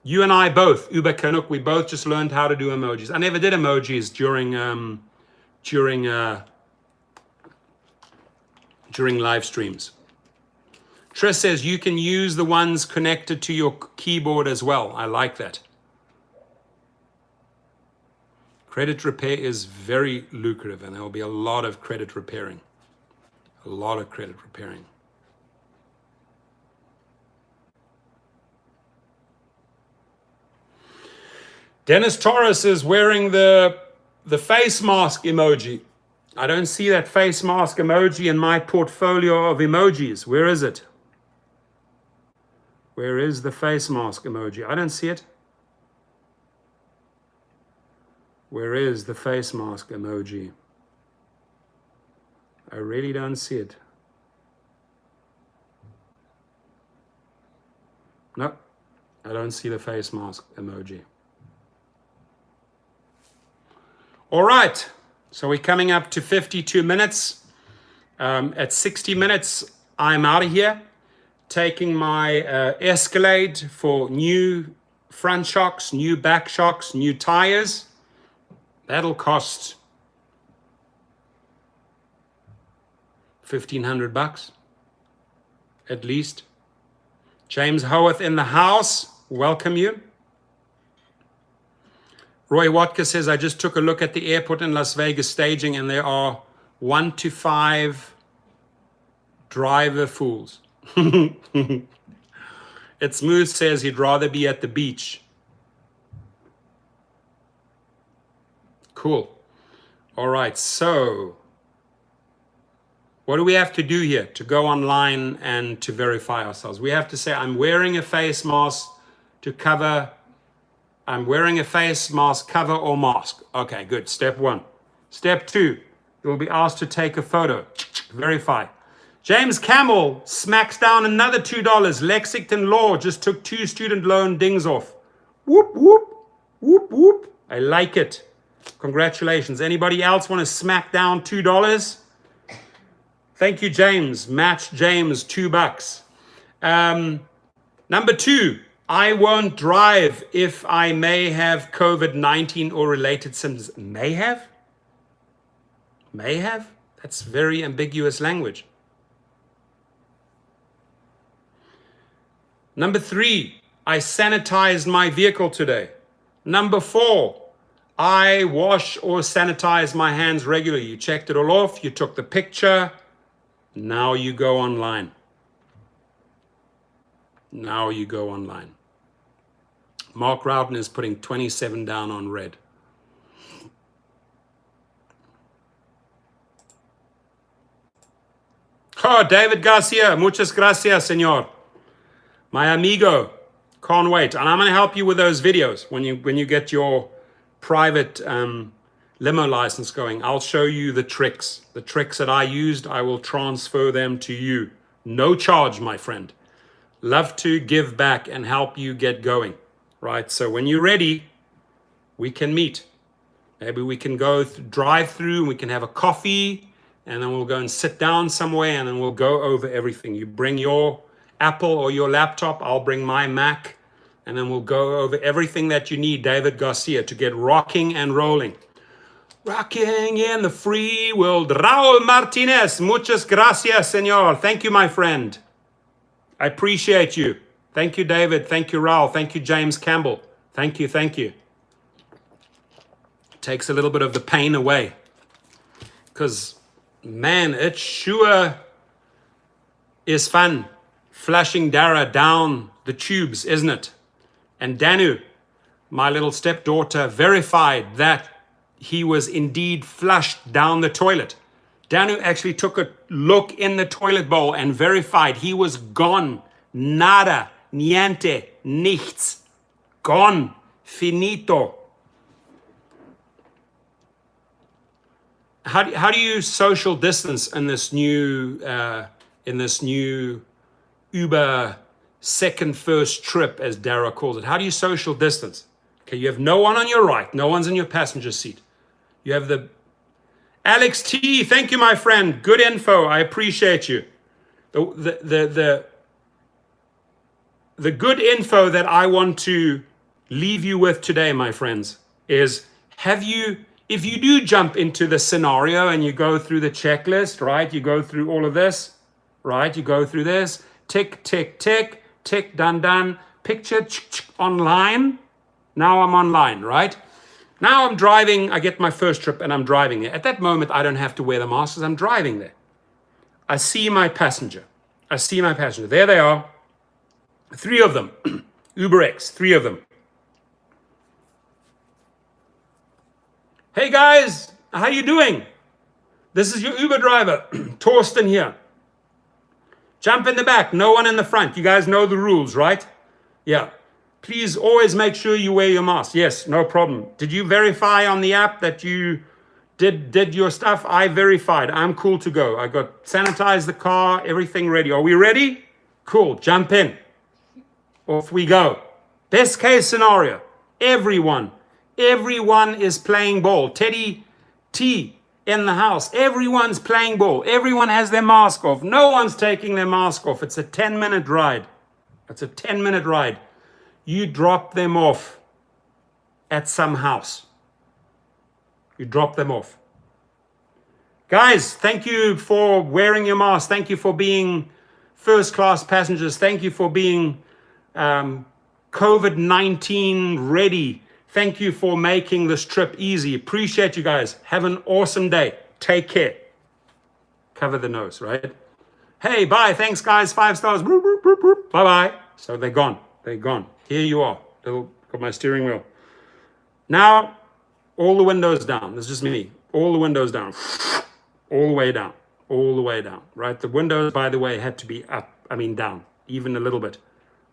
You and I both, Uber Canuck, we both just learned how to do emojis. I never did emojis during live streams. Trish says you can use the ones connected to your keyboard as well. I like that. Credit repair is very lucrative, and there will be a lot of credit repairing. A lot of credit repairing. Dennis Torres is wearing the face mask emoji. I don't see that face mask emoji in my portfolio of emojis. Where is it? Where is the face mask emoji? I don't see it. Where is the face mask emoji? I really don't see it. Nope, I don't see the face mask emoji. All right, so we're coming up to 52 minutes. At 60 minutes, I'm out of here, taking my Escalade for new front shocks, new back shocks, new tires. That'll cost $1,500 at least. James Howarth in the house, welcome you. Roy Watka says, I just took a look at the airport in Las Vegas staging, and there are 1 to 5 driver fools. It's Smooth says he'd rather be at the beach. Cool. All right, so what do we have to do here to go online and to verify ourselves? We have to say, I'm wearing a face mask to cover. I'm wearing a face mask, cover or mask. Okay, good. Step 1. Step 2, you will be asked to take a photo. Verify. James Camel smacks down another $2. Lexington Law just took 2 student loan dings off. Whoop, whoop, whoop, whoop. I like it. Congratulations. Anybody else want to smack down $2? Thank you, James. Match James, $2. Number 2, I won't drive if I may have COVID-19 or related symptoms. May have? May have? That's very ambiguous language. Number 3, I sanitized my vehicle today. Number 4, I wash or sanitize my hands regularly. You checked it all off, you took the picture, now you go online. Now you go online. Mark Rowden is putting 27 down on red. Oh, David Garcia, muchas gracias, señor. My amigo, can't wait. And I'm going to help you with those videos when you get your private limo license going. I'll show you the tricks. The tricks that I used, I will transfer them to you. No charge, my friend. Love to give back and help you get going, right? So when you're ready, we can meet. Maybe we can go drive through and we can have a coffee. and then we'll go and sit down somewhere, and then we'll go over everything. You bring your Apple or your laptop, I'll bring my Mac, and then we'll go over everything that you need, David Garcia, to get rocking and rolling. Rocking in the free world. Raul Martinez, muchas gracias, senor. Thank you, my friend. I appreciate you. Thank you, David. Thank you, Raul. Thank you, James Campbell. Thank you, thank you. Takes a little bit of the pain away. Because, man, it sure is fun flushing Dara down the tubes, isn't it? And Danu, my little stepdaughter, verified that he was indeed flushed down the toilet. Danu actually took a look in the toilet bowl and verified he was gone. Nada, niente, nichts. Gone, finito. How do you social distance in this new Uber first trip, as Dara calls it? How do you social distance? Okay, you have no one on your right, no one's in your passenger seat. You have the Alex T. Thank you, my friend. Good info. I appreciate you. The good info that I want to leave you with today, my friends, is if you do jump into the scenario and you go through the checklist, right? You go through all of this, right? You go through this, tick, tick, tick, tick, done, done, picture, online. Now I'm online, right? Now I'm driving, I get my first trip and I'm driving there. At that moment, I don't have to wear the mask because I'm driving there. I see my passenger. There they are. 3 of them. UberX, 3 of them. Hey guys, how you doing? This is your Uber driver, Torsten here. Jump in the back, no one in the front. You guys know the rules, right? Yeah. Please always make sure you wear your mask. Yes, no problem. Did you verify on the app that you did your stuff? I verified. I'm cool to go. I got sanitized the car, everything ready. Are we ready? Cool, jump in. Off we go. Best case scenario, everyone is playing ball. Teddy T in the house, everyone's playing ball. Everyone has their mask off. No one's taking their mask off. It's a 10-minute ride. You drop them off at some house. You drop them off. Guys, thank you for wearing your mask. Thank you for being first-class passengers. Thank you for being COVID-19 ready. Thank you for making this trip easy. Appreciate you guys. Have an awesome day. Take care. Cover the nose, right? Hey, bye. Thanks, guys. 5 stars. Bye-bye. So they're gone. Here you are. Got my steering wheel. Now, all the windows down. This is just me. All the windows down. All the way down. Right? The windows, by the way, had to be down. Even a little bit.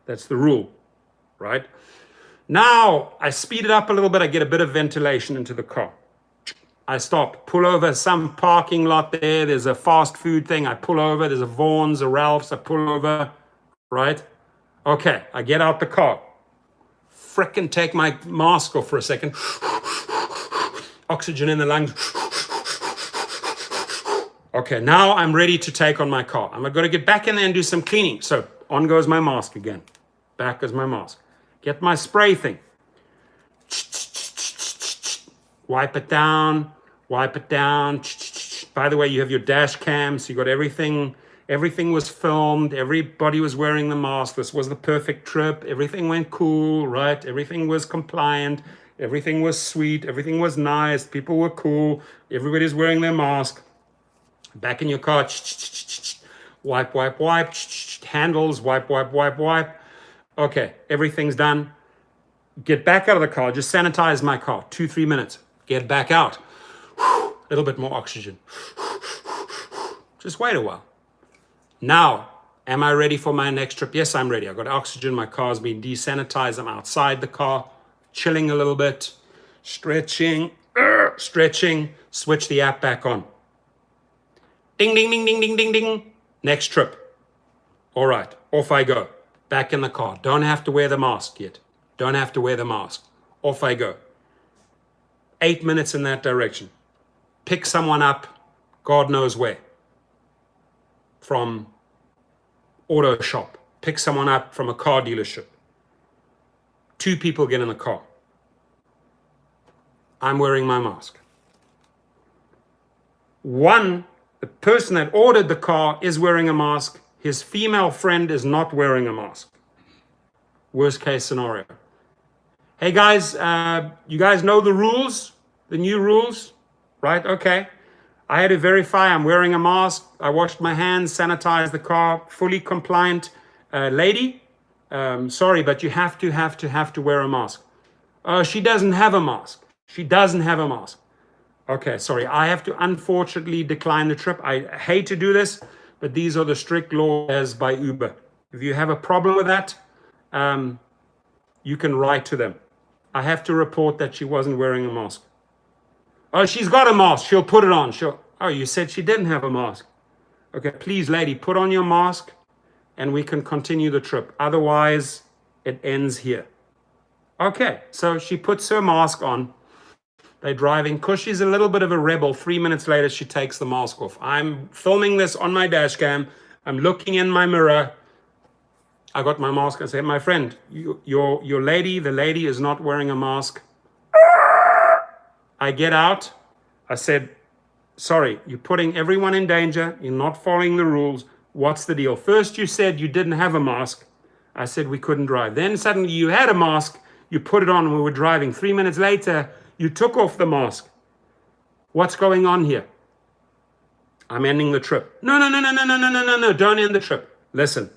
That's the rule. Right? Now, I speed it up a little bit. I get a bit of ventilation into the car. I stop. Pull over some parking lot there. There's a fast food thing. I pull over. There's a Vaughn's, a Ralph's. I pull over. Right? Okay, I get out the car. Frickin' take my mask off for a second. Oxygen in the lungs. Okay, now I'm ready to take on my car. I'm going to get back in there and do some cleaning. So on goes my mask again. Back goes my mask. Get my spray thing. Wipe it down. By the way, you have your dash cam, so you got everything. Everything was filmed. Everybody was wearing the mask. This was the perfect trip. Everything went cool, right? Everything was compliant. Everything was sweet. Everything was nice. People were cool. Everybody's wearing their mask. Back in your car. Wipe. Handles. Wipe. Okay, everything's done. Get back out of the car. Just sanitize my car. 2-3 minutes. Get back out. A little bit more oxygen. Just wait a while. Now, am I ready for my next trip? Yes, I'm ready. I've got oxygen. My car's been desanitized. I'm outside the car, chilling a little bit, stretching. Switch the app back on. Ding, ding, ding, ding, ding, ding, ding. Next trip. All right, off I go. Back in the car. Don't have to wear the mask yet. Off I go. 8 minutes in that direction. Pick someone up. God knows where, from auto shop, pick someone up from a car dealership. 2 people get in the car. I'm wearing my mask. One, the person that ordered the car is wearing a mask. His female friend is not wearing a mask. Worst case scenario. Hey guys, you guys know the rules? The new rules? Right? Okay. I had to verify I'm wearing a mask. I washed my hands, sanitized the car, fully compliant. Lady, sorry, but you have to wear a mask. Oh, she doesn't have a mask. She doesn't have a mask. Okay, sorry. I have to unfortunately decline the trip. I hate to do this, but these are the strict laws by Uber. If you have a problem with that, you can write to them. I have to report that she wasn't wearing a mask. Oh, she's got a mask. She'll put it on. Oh, you said she didn't have a mask. Okay, please, lady, put on your mask and we can continue the trip. Otherwise, it ends here. Okay, so she puts her mask on. They're driving. Because she's a little bit of a rebel, 3 minutes later, she takes the mask off. I'm filming this on my dash cam. I'm looking in my mirror. I got my mask. I said, my friend, your lady, the lady is not wearing a mask. I get out. I said, sorry, you're putting everyone in danger. You're not following the rules. What's the deal? First, you said you didn't have a mask. I said we couldn't drive. Then suddenly you had a mask. You put it on and we were driving. 3 minutes later, you took off the mask. What's going on here? I'm ending the trip. No. Don't end the trip. Listen.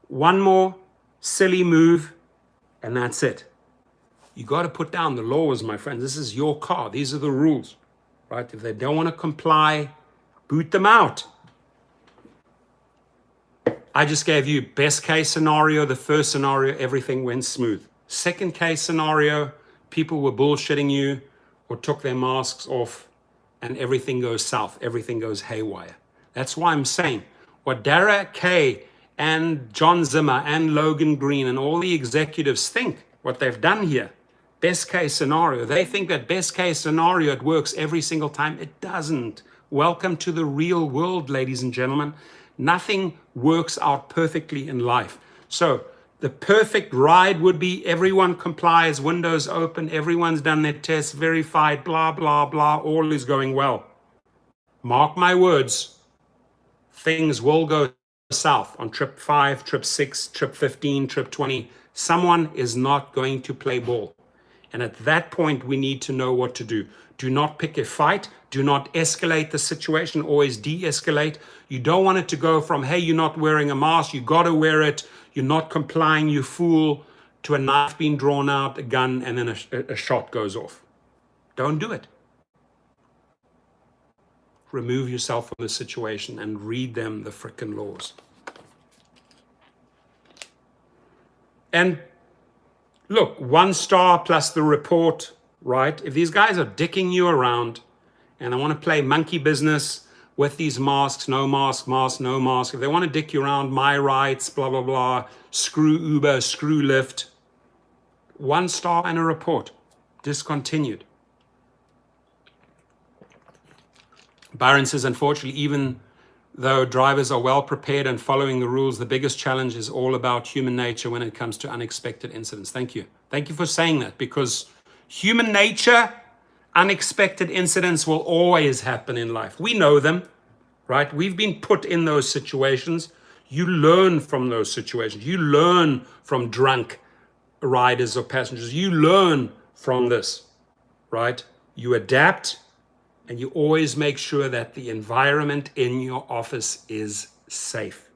One more silly move, and that's it. You got to put down the laws, my friends. This is your car. These are the rules, right? If they don't want to comply, boot them out. I just gave you best case scenario. The first scenario, everything went smooth. Second case scenario, people were bullshitting you or took their masks off and everything goes south. Everything goes haywire. That's why I'm saying what Dara Kay and John Zimmer and Logan Green and all the executives think, what they've done here, best case scenario. They think that best case scenario, it works every single time. It doesn't. Welcome to the real world, ladies and gentlemen. Nothing works out perfectly in life. So the perfect ride would be everyone complies, windows open, everyone's done their tests, verified, blah, blah, blah, all is going well. Mark my words, things will go south on trip 5, trip 6, trip 15, trip 20. Someone is not going to play ball. And at that point, we need to know what to do. Do not pick a fight. Do not escalate the situation. Always de-escalate. You don't want it to go from, hey, you're not wearing a mask. You got to wear it. You're not complying, you fool, to a knife being drawn out, a gun, and then a shot goes off. Don't do it. Remove yourself from the situation and read them the frickin' laws. And look, 1 star plus the report, right? If these guys are dicking you around and they want to play monkey business with these masks, no mask, mask, no mask, if they want to dick you around, my rights, blah, blah, blah, screw Uber, screw Lyft, 1 star and a report, discontinued. Byron says, unfortunately, even though drivers are well prepared and following the rules, the biggest challenge is all about human nature when it comes to unexpected incidents. Thank you. Thank you for saying that, because human nature, unexpected incidents will always happen in life. We know them, right? We've been put in those situations. You learn from those situations. You learn from drunk riders or passengers. You learn from this, right? You adapt. And you always make sure that the environment in your office is safe.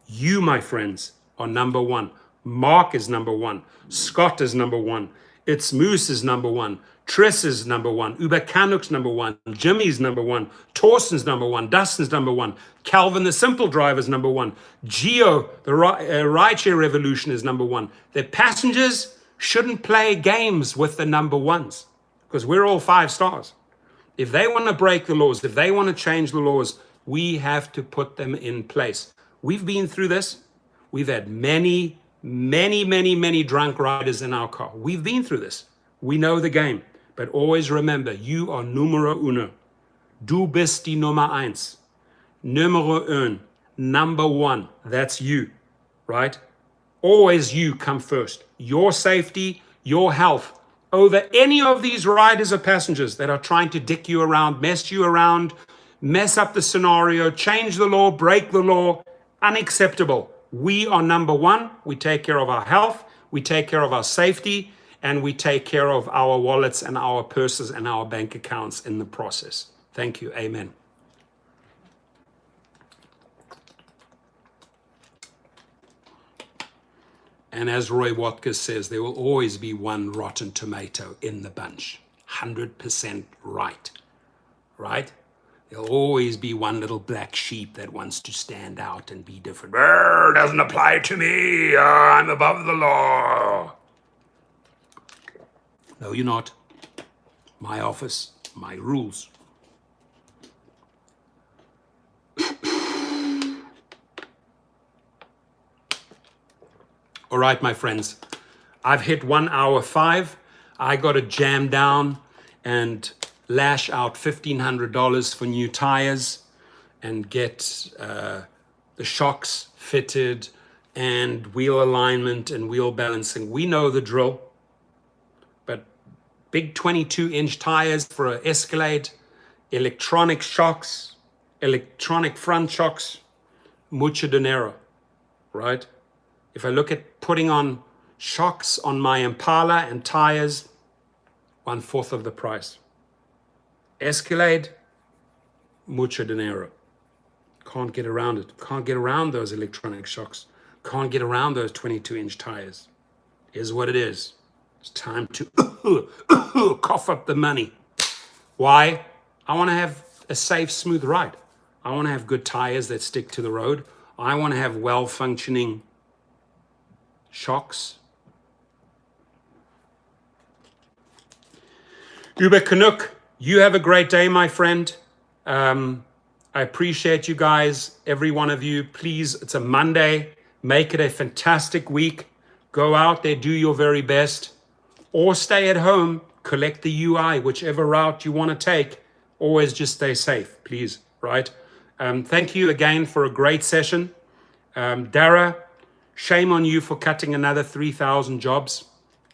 You, my friends, are number 1. Mark is number 1. Scott is number 1. It's Moose is number 1. Triss is number 1. Uber Canuck's number 1. Jimmy's number 1. Torsten's number 1. Dustin's number 1. Calvin, the simple driver's number 1. Geo, the rideshare revolution, is number 1. The passengers shouldn't play games with the number 1s because we're all 5 stars. If they want to break the laws, if they want to change the laws, we have to put them in place. We've been through this. We've had many drunk riders in our car. We've been through this. We know the game. But always remember, you are numero uno. Du bist die Nummer eins. Numero un. Number one. That's you, right? Always you come first. Your safety, your health, over any of these riders or passengers that are trying to dick you around, mess you around, mess up the scenario, change the law, break the law. Unacceptable. We are number one. We take care of our health, we take care of our safety, and we take care of our wallets and our purses and our bank accounts in the process. Thank you. Amen. And as Roy Watkins says, there will always be one rotten tomato in the bunch. 100% right. Right? There'll always be one little black sheep that wants to stand out and be different. Doesn't apply to me. I'm above the law. No, you're not. My office, my rules. All right, my friends, I've hit 1 hour 5. I got to jam down and lash out $1,500 for new tires and get the shocks fitted and wheel alignment and wheel balancing. We know the drill, but big 22-inch tires for an Escalade, electronic shocks, electronic front shocks, mucho dinero, right? If I look at putting on shocks on my Impala and tires, 1/4 of the price. Escalade, mucho dinero. Can't get around it. Can't get around those electronic shocks. Can't get around those 22-inch tires. Is what it is. It's time to cough up the money. Why? I want to have a safe, smooth ride. I want to have good tires that stick to the road. I want to have well-functioning shocks. Uber Canuck, you have a great day, my friend. I appreciate you guys, every one of you. Please, it's a Monday. Make it a fantastic week. Go out there, do your very best. Or stay at home, collect the UI, whichever route you want to take. Always just stay safe, please, right? Thank you again for a great session. Dara, shame on you for cutting another 3,000 jobs.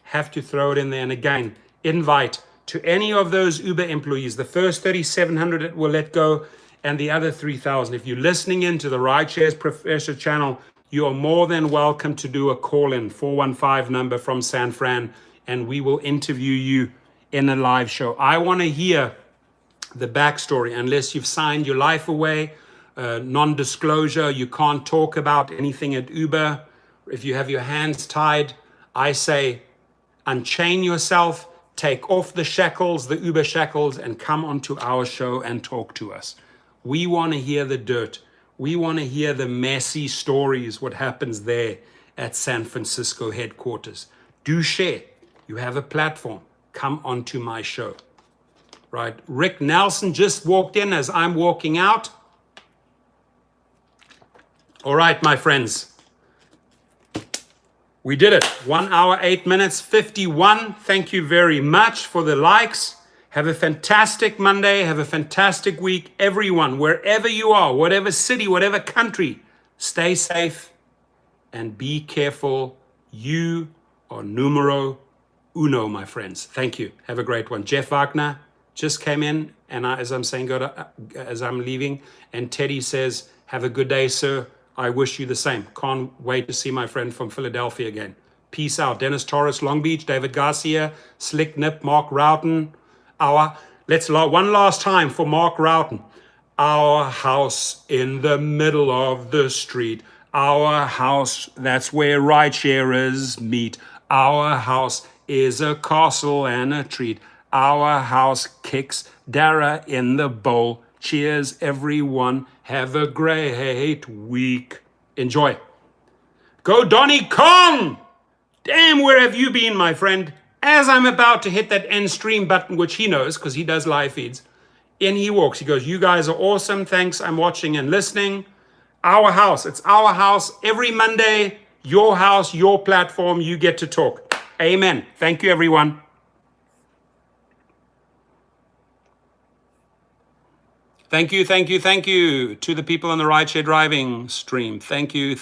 Have to throw it in there. And again, invite to any of those Uber employees, the first 3,700 that will let go and the other 3,000. If you're listening into the Rideshares Professor channel, you are more than welcome to do a call-in, 415 number from San Fran, and we will interview you in a live show. I want to hear the backstory. Unless you've signed your life away, non-disclosure, you can't talk about anything at Uber. If you have your hands tied, I say unchain yourself, take off the shackles, the Uber shackles, and come onto our show and talk to us. We want to hear the dirt. We want to hear the messy stories, what happens there at San Francisco headquarters. Do share. You have a platform. Come onto my show. Right? Rick Nelson just walked in as I'm walking out. All right, my friends. We did it. 1 hour, 8 minutes, 51. Thank you very much for the likes. Have a fantastic Monday. Have a fantastic week. Everyone, wherever you are, whatever city, whatever country, stay safe and be careful. You are numero uno, my friends. Thank you. Have a great one. Jeff Wagner just came in, and as I'm leaving, and Teddy says, have a good day, sir. I wish you the same. Can't wait to see my friend from Philadelphia again. Peace out. Dennis Torres, Long Beach, David Garcia, Slick Nip, Mark Routen. One last time for Mark Routen. Our house in the middle of the street. Our house, that's where ridesharers meet. Our house is a castle and a treat. Our house kicks Dara in the bowl. Cheers, everyone. Have a great week. Enjoy. Go Donnie Kong! Damn, where have you been, my friend? As I'm about to hit that end stream button, which he knows because he does live feeds, in he walks. He goes, you guys are awesome. Thanks. I'm watching and listening. Our house. It's our house. Every Monday, your house, your platform. You get to talk. Amen. Thank you, everyone. Thank you to the people on the rideshare driving stream. Thank you.